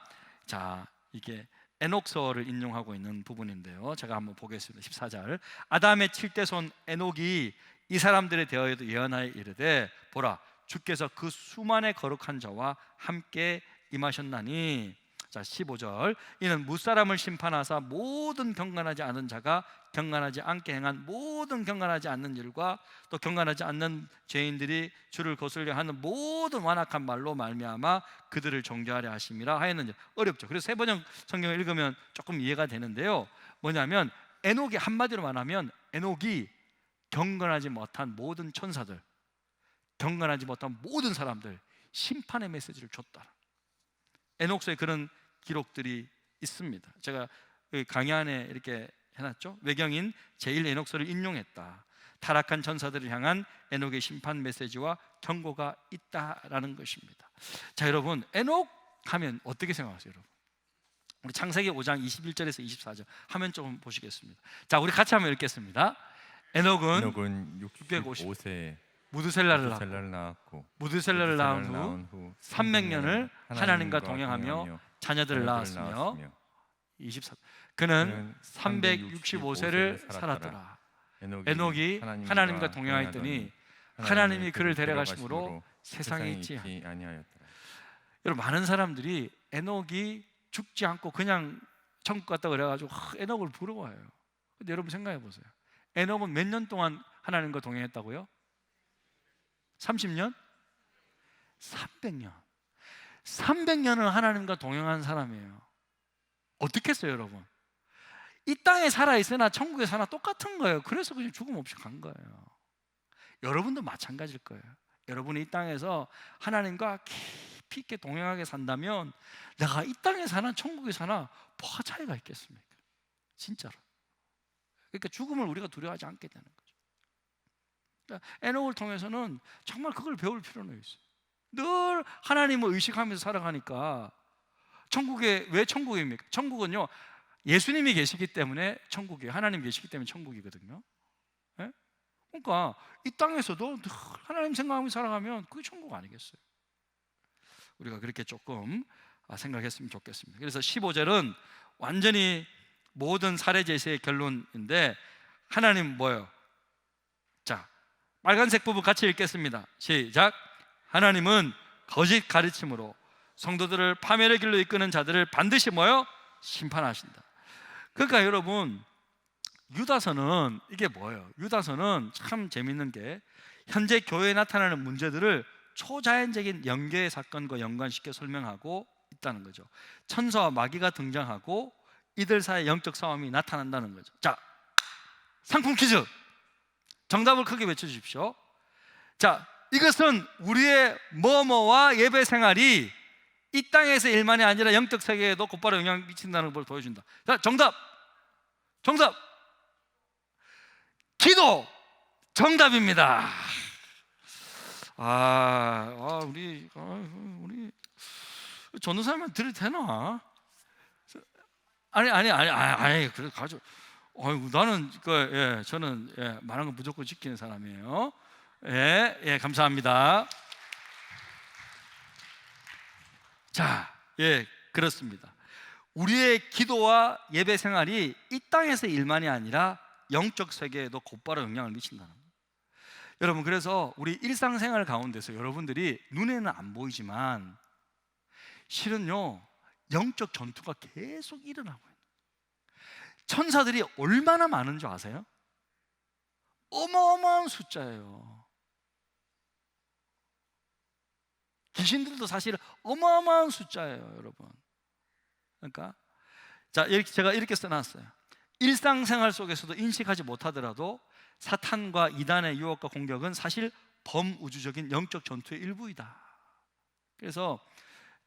자 이게 에녹서를 인용하고 있는 부분인데요. 제가 한번 보겠습니다. 14절. 아담의 7대 손 에녹이 이 사람들에 대하여도 예언하여 이르되 보라 주께서 그 수만의 거룩한 자와 함께 임하셨나니. 자 15절. 이는 무사람을 심판하사 모든 경건하지 않은 자가 경건하지 않게 행한 모든 경건하지 않는 일과 또 경건하지 않는 죄인들이 주를 거슬려 하는 모든 완악한 말로 말미암아 그들을 정죄하려 하심이라 하였는지. 어렵죠. 그래서 세 번역 성경을 읽으면 조금 이해가 되는데요. 뭐냐면 에녹이 한마디로 말하면 에녹이 경건하지 못한 모든 천사들, 경건하지 못한 모든 사람들 심판의 메시지를 줬다. 에녹서에 그런 기록들이 있습니다. 제가 강의 안에 이렇게 해놨죠. 외경인 제1에녹서를 인용했다. 타락한 전사들을 향한 에녹의 심판 메시지와 경고가 있다라는 것입니다. 자, 여러분 에녹 하면 어떻게 생각하세요, 여러분? 우리 창세기 5장 21절에서 24절 화면 좀 보시겠습니다. 자, 우리 같이 한번 읽겠습니다. 에녹은 655세 무드셀라를 낳았고 무드셀라를 낳은 후 300년을 하나님과 동행하며 자녀들을 낳았으며 24. 그는 365세를 살았더라. 에녹이 하나님과 동행하였더니 하나님이 그를 데려가심으로 세상에 있지 아니하였더라. 여러분 많은 사람들이 에녹이 죽지 않고 그냥 천국 갔다 그래가지고 에녹을 부러워해요. 근데 여러분 생각해 보세요. 에녹은 몇 년 동안 하나님과 동행했다고요? 30년? 300년. 300년을 하나님과 동행한 사람이에요. 어떻게 했어요, 여러분? 이 땅에 살아있으나 천국에 사나 똑같은 거예요. 그래서 그냥 죽음 없이 간 거예요. 여러분도 마찬가지일 거예요. 여러분이 이 땅에서 하나님과 깊이 있게 동행하게 산다면 내가 이 땅에 사나 천국에 사나 뭐가 차이가 있겠습니까? 진짜로. 그러니까 죽음을 우리가 두려워하지 않게 되는 거죠. 그러니까 에녹을 통해서는 정말 그걸 배울 필요는 있어요. 늘 하나님을 의식하면서 살아가니까 천국에 왜 천국입니까? 천국은요 예수님이 계시기 때문에 천국이에요. 하나님 계시기 때문에 천국이거든요. 네? 그러니까 이 땅에서도 늘 하나님 생각하면서 살아가면 그게 천국 아니겠어요? 우리가 그렇게 조금 생각했으면 좋겠습니다. 그래서 15절은 완전히 모든 사례 제시의 결론인데 하나님 뭐예요? 자, 빨간색 부분 같이 읽겠습니다. 시작. 하나님은 거짓 가르침으로 성도들을 파멸의 길로 이끄는 자들을 반드시 뭐예요? 심판하신다. 그러니까 여러분 유다서는 이게 뭐예요? 유다서는 참 재밌는 게 현재 교회에 나타나는 문제들을 초자연적인 영계의 사건과 연관시켜 설명하고 있다는 거죠. 천사와 마귀가 등장하고 이들 사이의 영적 싸움이 나타난다는 거죠. 자, 상품 퀴즈 정답을 크게 외쳐주십시오. 자, 이것은 우리의 뭐뭐와 예배 생활이 이 땅에서 일만이 아니라 영적 세계에도 곧바로 영향을 미친다는 걸 보여준다. 자, 정답 기도 정답입니다. 우리 전도사님한테 드려도 되나? 아니 그래 가져. 나는 저는 말한 거 무조건 지키는 사람이에요. 감사합니다. 자, 그렇습니다. 우리의 기도와 예배 생활이 이 땅에서 일만이 아니라 영적 세계에도 곧바로 영향을 미친다는 거예요. 여러분, 그래서 우리 일상생활 가운데서 여러분들이 눈에는 안 보이지만 실은요 영적 전투가 계속 일어나고 있는 거예요. 천사들이 얼마나 많은 줄 아세요? 어마어마한 숫자예요. 귀신들도 사실 어마어마한 숫자예요, 여러분. 그러니까 자, 제가 이렇게 써놨어요. 일상생활 속에서도 인식하지 못하더라도 사탄과 이단의 유혹과 공격은 사실 범우주적인 영적 전투의 일부이다. 그래서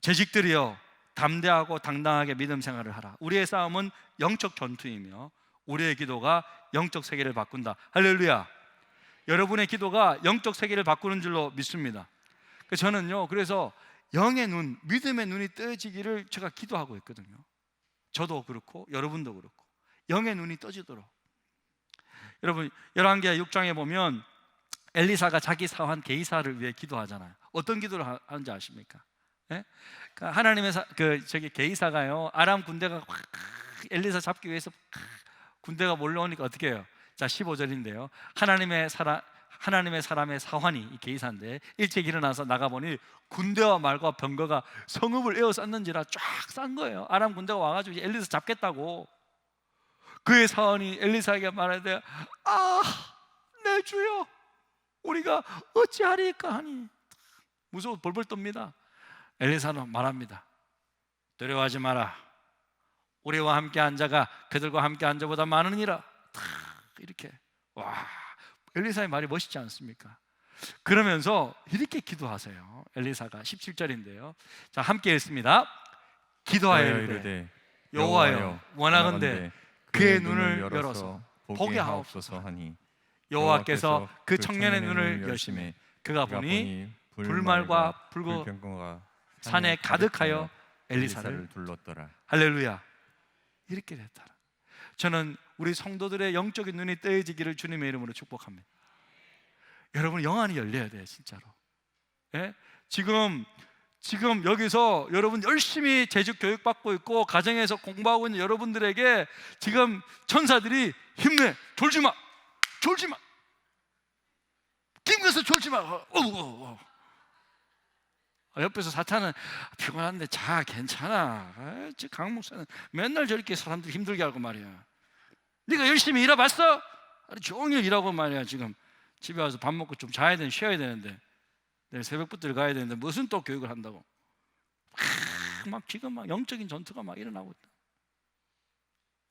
재직들이여 담대하고 당당하게 믿음 생활을 하라. 우리의 싸움은 영적 전투이며 우리의 기도가 영적 세계를 바꾼다. 할렐루야. 여러분의 기도가 영적 세계를 바꾸는 줄로 믿습니다. 저는요, 그래서 영의 눈, 믿음의 눈이 떠지기를 제가 기도하고 있거든요. 저도 그렇고 여러분도 그렇고 영의 눈이 떠지도록. 여러분, 열왕기하 6장에 보면 엘리사가 자기 사환 게이사를 위해 기도하잖아요. 어떤 기도를 하는지 아십니까? 네? 그러니까 하나님의 게이사가요, 아람 군대가 엘리사 잡기 위해서 군대가 몰려오니까 어떻게 해요? 자, 15절인데요. 하나님의 사람의 사환이 이 게이사인데 일찍 일어나서 나가보니 군대와 말과 병거가 성읍을 에워쌌는지라 쫙 싼 거예요. 아람 군대가 와가지고 이제 엘리사 잡겠다고. 그의 사환이 엘리사에게 말하되, 아, 내 주여, 우리가 어찌하리까 하니. 무서워 벌벌 떱니다. 엘리사는 말합니다. 두려워하지 마라. 우리와 함께 한 자가 그들과 함께 한 자보다 많으니라. 이렇게. 와, 엘리사의 말이 멋있지 않습니까? 그러면서 이렇게 기도하세요. 엘리사가 17절인데요. 자, 함께 읽습니다. 기도하여 이르되 여호와여, 원하건대 그의 눈을 열어서 보게 하옵소서 하니 여호와께서 그 청년의 눈을 여심해 그가 보니 불말과 불과 산에 가득하여 엘리사를 둘렀더라. 할렐루야. 이렇게 됐더라. 저는 우리 성도들의 영적인 눈이 뜨여지기를 주님의 이름으로 축복합니다. 여러분, 영안이 열려야 돼요, 진짜로. 예? 지금 여기서 여러분 열심히 재직 교육받고 있고 가정에서 공부하고 있는 여러분들에게 지금 천사들이 힘내, 졸지 마, 김에서 졸지 마. 옆에서 사탄은 피곤한데 자, 괜찮아. 강 목사는 맨날 저렇게 사람들 힘들게 하고 말이야. 네가 열심히 일해봤어? 하루 종일 일하고 말이야. 지금 집에 와서 밥 먹고 좀 자야 되는데, 쉬어야 되는데, 내일 새벽부터 가야 되는데 무슨 또 교육을 한다고. 막 지금 막 영적인 전투가 막 일어나고 있다.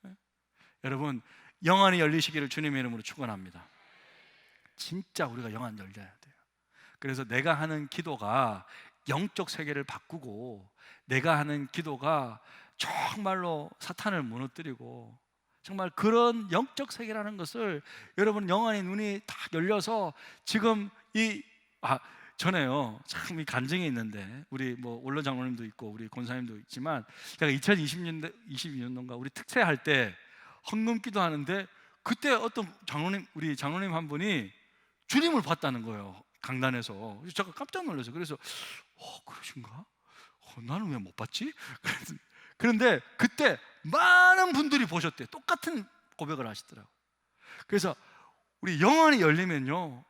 네? 여러분, 영안이 열리시기를 주님의 이름으로 축원합니다. 진짜 우리가 영안 열려야 돼요. 그래서 내가 하는 기도가 영적 세계를 바꾸고, 내가 하는 기도가 정말로 사탄을 무너뜨리고, 정말 그런 영적 세계라는 것을 여러분 영안의 눈이 딱 열려서 지금 전에요, 참 이 간증이 있는데, 우리 뭐 원로 장로님도 있고 우리 권사님도 있지만, 제가 2022년도인가 우리 특세할 때 헌금 기도하는데 그때 어떤 우리 장로님 한 분이 주님을 봤다는 거예요, 강단에서. 그래서 제가 깜짝 놀랐어요. 그래서 그러신가? 나는 왜 못 봤지? 그런데 그때 많은 분들이 보셨대요. 똑같은 고백을 하시더라고요. 그래서 우리 영안이 열리면요,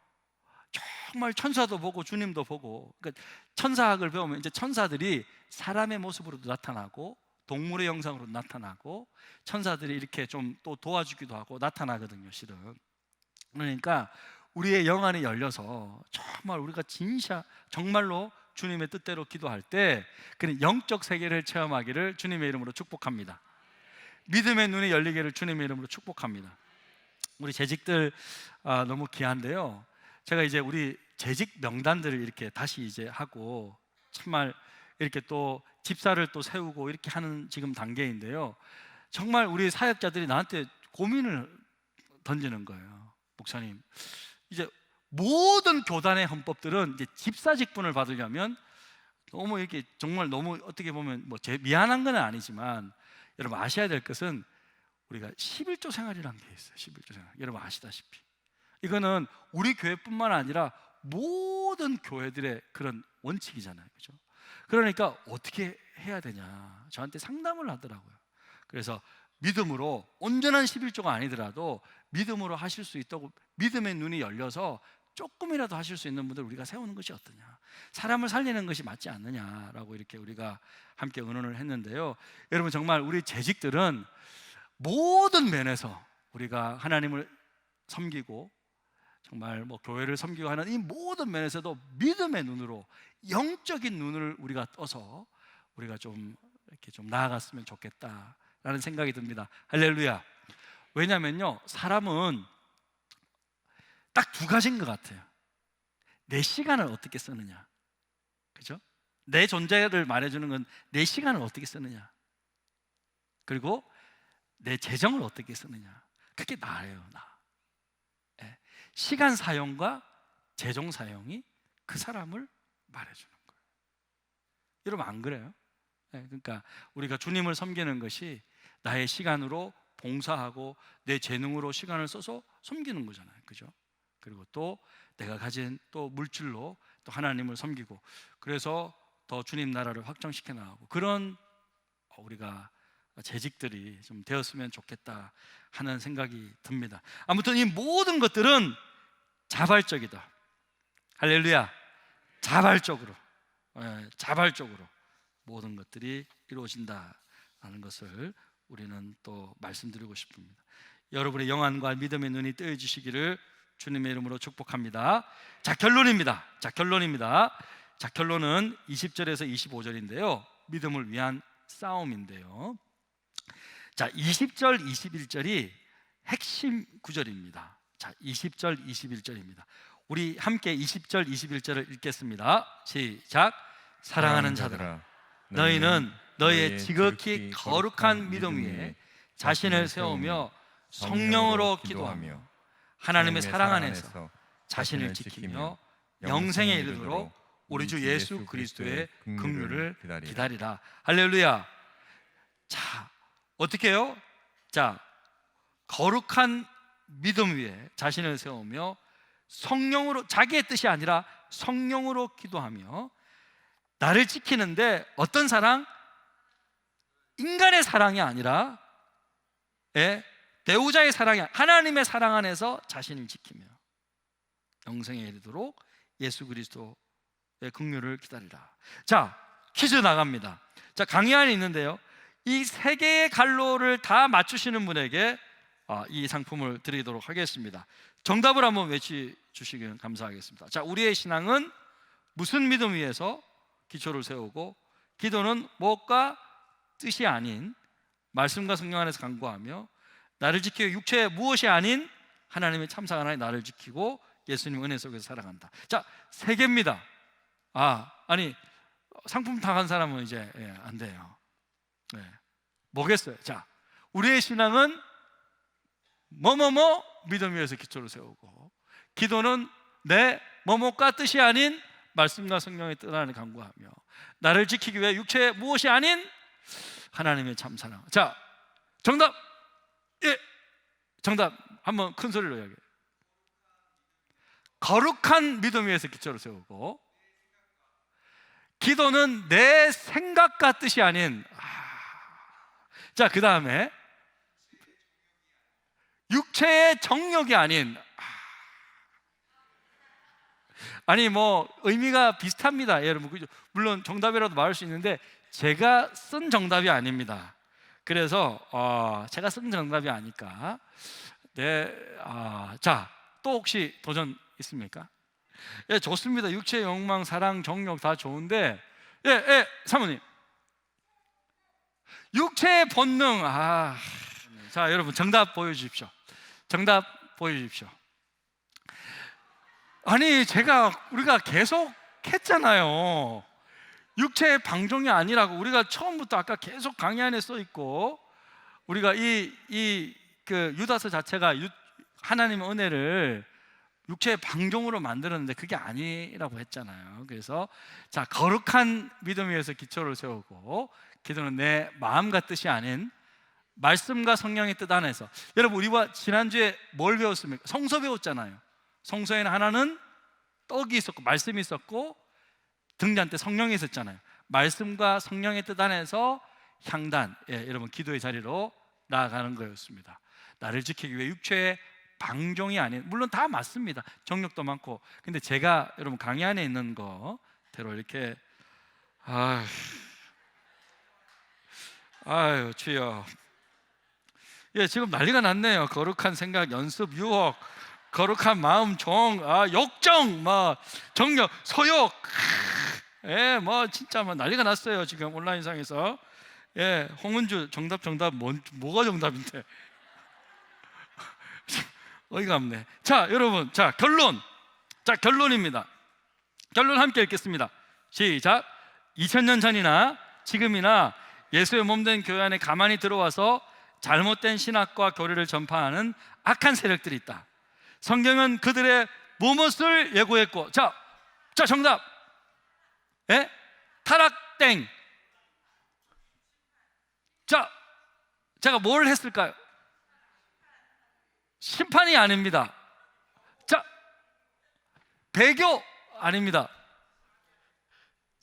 정말 천사도 보고 주님도 보고. 그러니까 천사학을 배우면 이제 천사들이 사람의 모습으로도 나타나고 동물의 형상으로 나타나고 천사들이 이렇게 좀 또 도와주기도 하고 나타나거든요, 실은. 그러니까 우리의 영안이 열려서 정말 우리가 정말로 주님의 뜻대로 기도할 때 그런 영적 세계를 체험하기를 주님의 이름으로 축복합니다. 믿음의 눈이 열리기를 주님의 이름으로 축복합니다. 우리 재직들 너무 귀한데요, 제가 이제 우리 재직 명단들을 이렇게 다시 이제 하고 정말 이렇게 또 집사를 또 세우고 이렇게 하는 지금 단계인데요, 정말 우리 사역자들이 나한테 고민을 던지는 거예요. 목사님, 이제 모든 교단의 헌법들은 이제 집사 직분을 받으려면 너무 이렇게 정말 너무 어떻게 보면 뭐 미안한 건 아니지만, 여러분 아셔야 될 것은 우리가 11조 생활이라는 게 있어요. 11조 생활. 여러분 아시다시피 이거는 우리 교회뿐만 아니라 모든 교회들의 그런 원칙이잖아요, 그렇죠? 그러니까 어떻게 해야 되냐 저한테 상담을 하더라고요. 그래서 믿음으로, 온전한 11조가 아니더라도 믿음으로 하실 수 있도록 믿음의 눈이 열려서 조금이라도 하실 수 있는 분들 우리가 세우는 것이 어떠냐, 사람을 살리는 것이 맞지 않느냐라고 이렇게 우리가 함께 의논을 했는데요. 여러분 정말 우리 재직들은 모든 면에서 우리가 하나님을 섬기고 정말 뭐 교회를 섬기고 하는 이 모든 면에서도 믿음의 눈으로, 영적인 눈을 우리가 떠서 우리가 좀 이렇게 좀 나아갔으면 좋겠다라는 생각이 듭니다. 할렐루야. 왜냐면요, 사람은 딱 두 가지인 것 같아요. 내 시간을 어떻게 쓰느냐, 그죠? 내 존재를 말해주는 건 내 시간을 어떻게 쓰느냐, 그리고 내 재정을 어떻게 쓰느냐. 그게 나예요, 나. 예. 시간 사용과 재정 사용이 그 사람을 말해주는 거예요. 여러분 안 그래요? 예. 그러니까 우리가 주님을 섬기는 것이 나의 시간으로 봉사하고 내 재능으로 시간을 써서 섬기는 거잖아요, 그죠? 그리고 또 내가 가진 또 물질로 또 하나님을 섬기고, 그래서 더 주님 나라를 확장시켜 나가고, 그런 우리가 재직들이 좀 되었으면 좋겠다 하는 생각이 듭니다. 아무튼 이 모든 것들은 자발적이다. 할렐루야. 자발적으로, 자발적으로 모든 것들이 이루어진다라는 것을 우리는 또 말씀드리고 싶습니다. 여러분의 영안과 믿음의 눈이 뜨여지시기를 주님의 이름으로 축복합니다. 자, 결론입니다. 자, 결론은 20절에서 25절인데요 믿음을 위한 싸움인데요, 자, 20절, 21절이 핵심 구절입니다. 자, 20절, 21절입니다. 우리 함께 20절, 21절을 읽겠습니다. 시작. 사랑하는 자들아, 너희는 너희의 지극히 거룩한 믿음 위에 자신을 세우며 성령으로 기도하며 하나님의 사랑 안에서 자신을 지키며 영생에 이르도록 우리 주 예수 그리스도의 긍휼을 기다리라. 할렐루야. 자, 어떻게 해요? 자, 거룩한 믿음 위에 자신을 세우며 성령으로, 자기의 뜻이 아니라 성령으로 기도하며, 나를 지키는데 어떤 사랑? 인간의 사랑이 아니라 배우자의 사랑이, 하나님의 사랑 안에서 자신을 지키며 영생에 이르도록 예수 그리스도의 긍휼을 기다리라. 자, 퀴즈 나갑니다. 자, 강의 안에 있는데요, 이 세 개의 갈로를 다 맞추시는 분에게 이 상품을 드리도록 하겠습니다. 정답을 한번 외치주시면 감사하겠습니다. 자, 우리의 신앙은 무슨 믿음 위에서 기초를 세우고, 기도는 무엇과 뜻이 아닌 말씀과 성령 안에서 간구하며, 나를 지키고 육체의 무엇이 아닌 하나님의 참사가 하나님 나를 지키고 예수님 은혜 속에서 살아간다. 자, 세 개입니다. 아니 상품 당한 사람은 이제 안 돼요. 뭐겠어요? 자, 우리의 신앙은 뭐뭐뭐 믿음 위에서 기초를 세우고, 기도는 내 뭐뭐과 뜻이 아닌 말씀과 성령의 뜻 안에 간구하며, 나를 지키기 위해 육체의 무엇이 아닌 하나님의 참사랑. 자, 정답. 정답 한번 큰 소리로 이야기해요. 거룩한 믿음 위에서 기초를 세우고, 기도는 내 생각과 뜻이 아닌 자, 그 다음에 육체의 정욕이 아닌 아니 뭐 의미가 비슷합니다, 여러분. 물론 정답이라도 말할 수 있는데 제가 쓴 정답이 아닙니다. 그래서 제가 쓴 정답이 아니까 자, 또 혹시 도전 있습니까? 좋습니다. 육체의 욕망, 사랑, 정욕 다 좋은데 사모님, 육체의 본능. 자, 여러분 정답 보여주십시오. 정답 보여주십시오. 아니 우리가 계속 했잖아요. 육체의 방종이 아니라고 우리가 처음부터 아까 계속 강의 안에 써 있고, 우리가 그 유다서 자체가 하나님의 은혜를 육체의 방종으로 만들었는데 그게 아니라고 했잖아요. 그래서 자, 거룩한 믿음 위에서 기초를 세우고, 기도는 내 마음과 뜻이 아닌 말씀과 성령의 뜻 안에서. 여러분, 우리가 지난주에 뭘 배웠습니까? 성서 배웠잖아요. 성서에는 하나는 떡이 있었고 말씀이 있었고 등잔대 성령이 있었잖아요. 말씀과 성령의 뜻 안에서 향단, 여러분 기도의 자리로 나아가는 거였습니다. 나를 지키기 위해 육체의 방종이 아닌, 물론 다 맞습니다. 정욕도 많고. 근데 제가 여러분 강의 안에 있는 거대로 이렇게 아유 주여, 예, 지금 난리가 났네요. 거룩한 생각, 연습, 유혹, 거룩한 마음, 종, 욕정, 정력, 소욕. 예, 진짜 난리가 났어요. 지금 온라인상에서. 예, 홍은주 정답 뭐가 정답인데? 어이가 없네. 자, 여러분, 결론입니다. 결론 함께 읽겠습니다. 시작. 2000년 전이나 지금이나 예수의 몸된 교회 안에 가만히 들어와서 잘못된 신학과 교리를 전파하는 악한 세력들이 있다. 성경은 그들의 무엇을 예고했고, 자 정답. 예? 타락땡. 자, 제가 뭘 했을까요? 심판이 아닙니다. 자, 배교 아닙니다.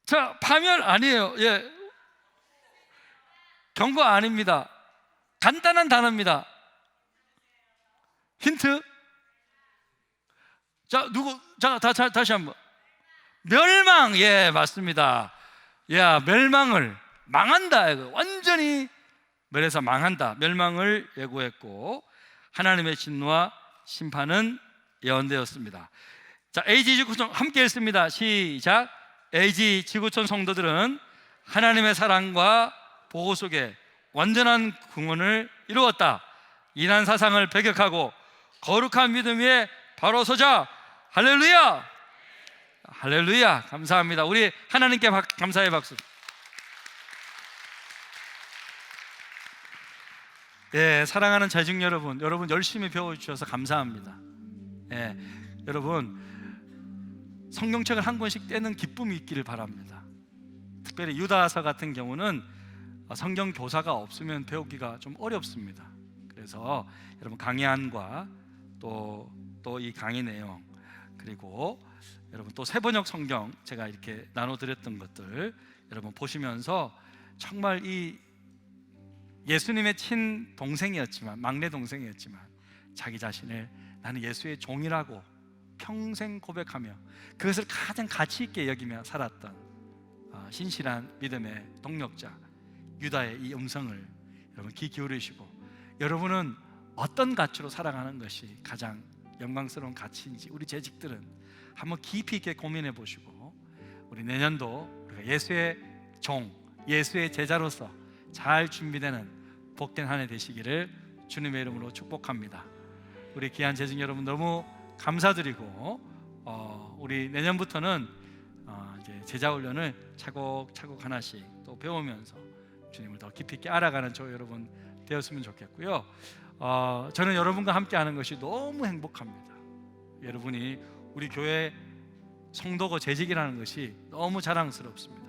자, 파멸 아니에요. 예, 경고 아닙니다. 간단한 단어입니다. 힌트. 자, 다시 한번. 멸망. 예, 맞습니다. 야, 멸망을, 망한다. 완전히 멸해서 망한다. 멸망을 예고했고, 하나님의 진노와 심판은 예언되었습니다. 자, AG 지구촌 함께 읽습니다. 시작. AG 지구촌 성도들은 하나님의 사랑과 보호 속에 완전한 구원을 이루었다. 이난 사상을 배격하고 거룩한 믿음 위에 바로 서자. 할렐루야! 할렐루야! 감사합니다. 우리 하나님께 감사의 박수. 예, 사랑하는 재직 여러분 열심히 배워주셔서 감사합니다. 예, 여러분 성경책을 한 권씩 떼는 기쁨이 있기를 바랍니다. 특별히 유다서 같은 경우는 성경 교사가 없으면 배우기가 좀 어렵습니다. 그래서 여러분 강의안과 또 이 강의 내용, 그리고 여러분 또 세번역 성경 제가 이렇게 나눠드렸던 것들 여러분 보시면서 정말 이 예수님의 친동생이었지만, 막내 동생이었지만 자기 자신을 나는 예수의 종이라고 평생 고백하며 그것을 가장 가치 있게 여기며 살았던 신실한 믿음의 동력자 유다의 이 음성을 여러분 귀 기울이시고, 여러분은 어떤 가치로 살아가는 것이 가장 영광스러운 가치인지 우리 재직들은 한번 깊이 있게 고민해 보시고, 우리 내년도 우리가 예수의 종, 예수의 제자로서 잘 준비되는 복된 한 해 되시기를 주님의 이름으로 축복합니다. 우리 귀한 재직 여러분 너무 감사드리고, 우리 내년부터는 이제 제자 훈련을 차곡차곡 하나씩 또 배우면서 주님을 더 깊이 있게 알아가는 저 여러분 되었으면 좋겠고요. 저는 여러분과 함께 하는 것이 너무 행복합니다. 여러분이 우리 교회 성도고 재직이라는 것이 너무 자랑스럽습니다.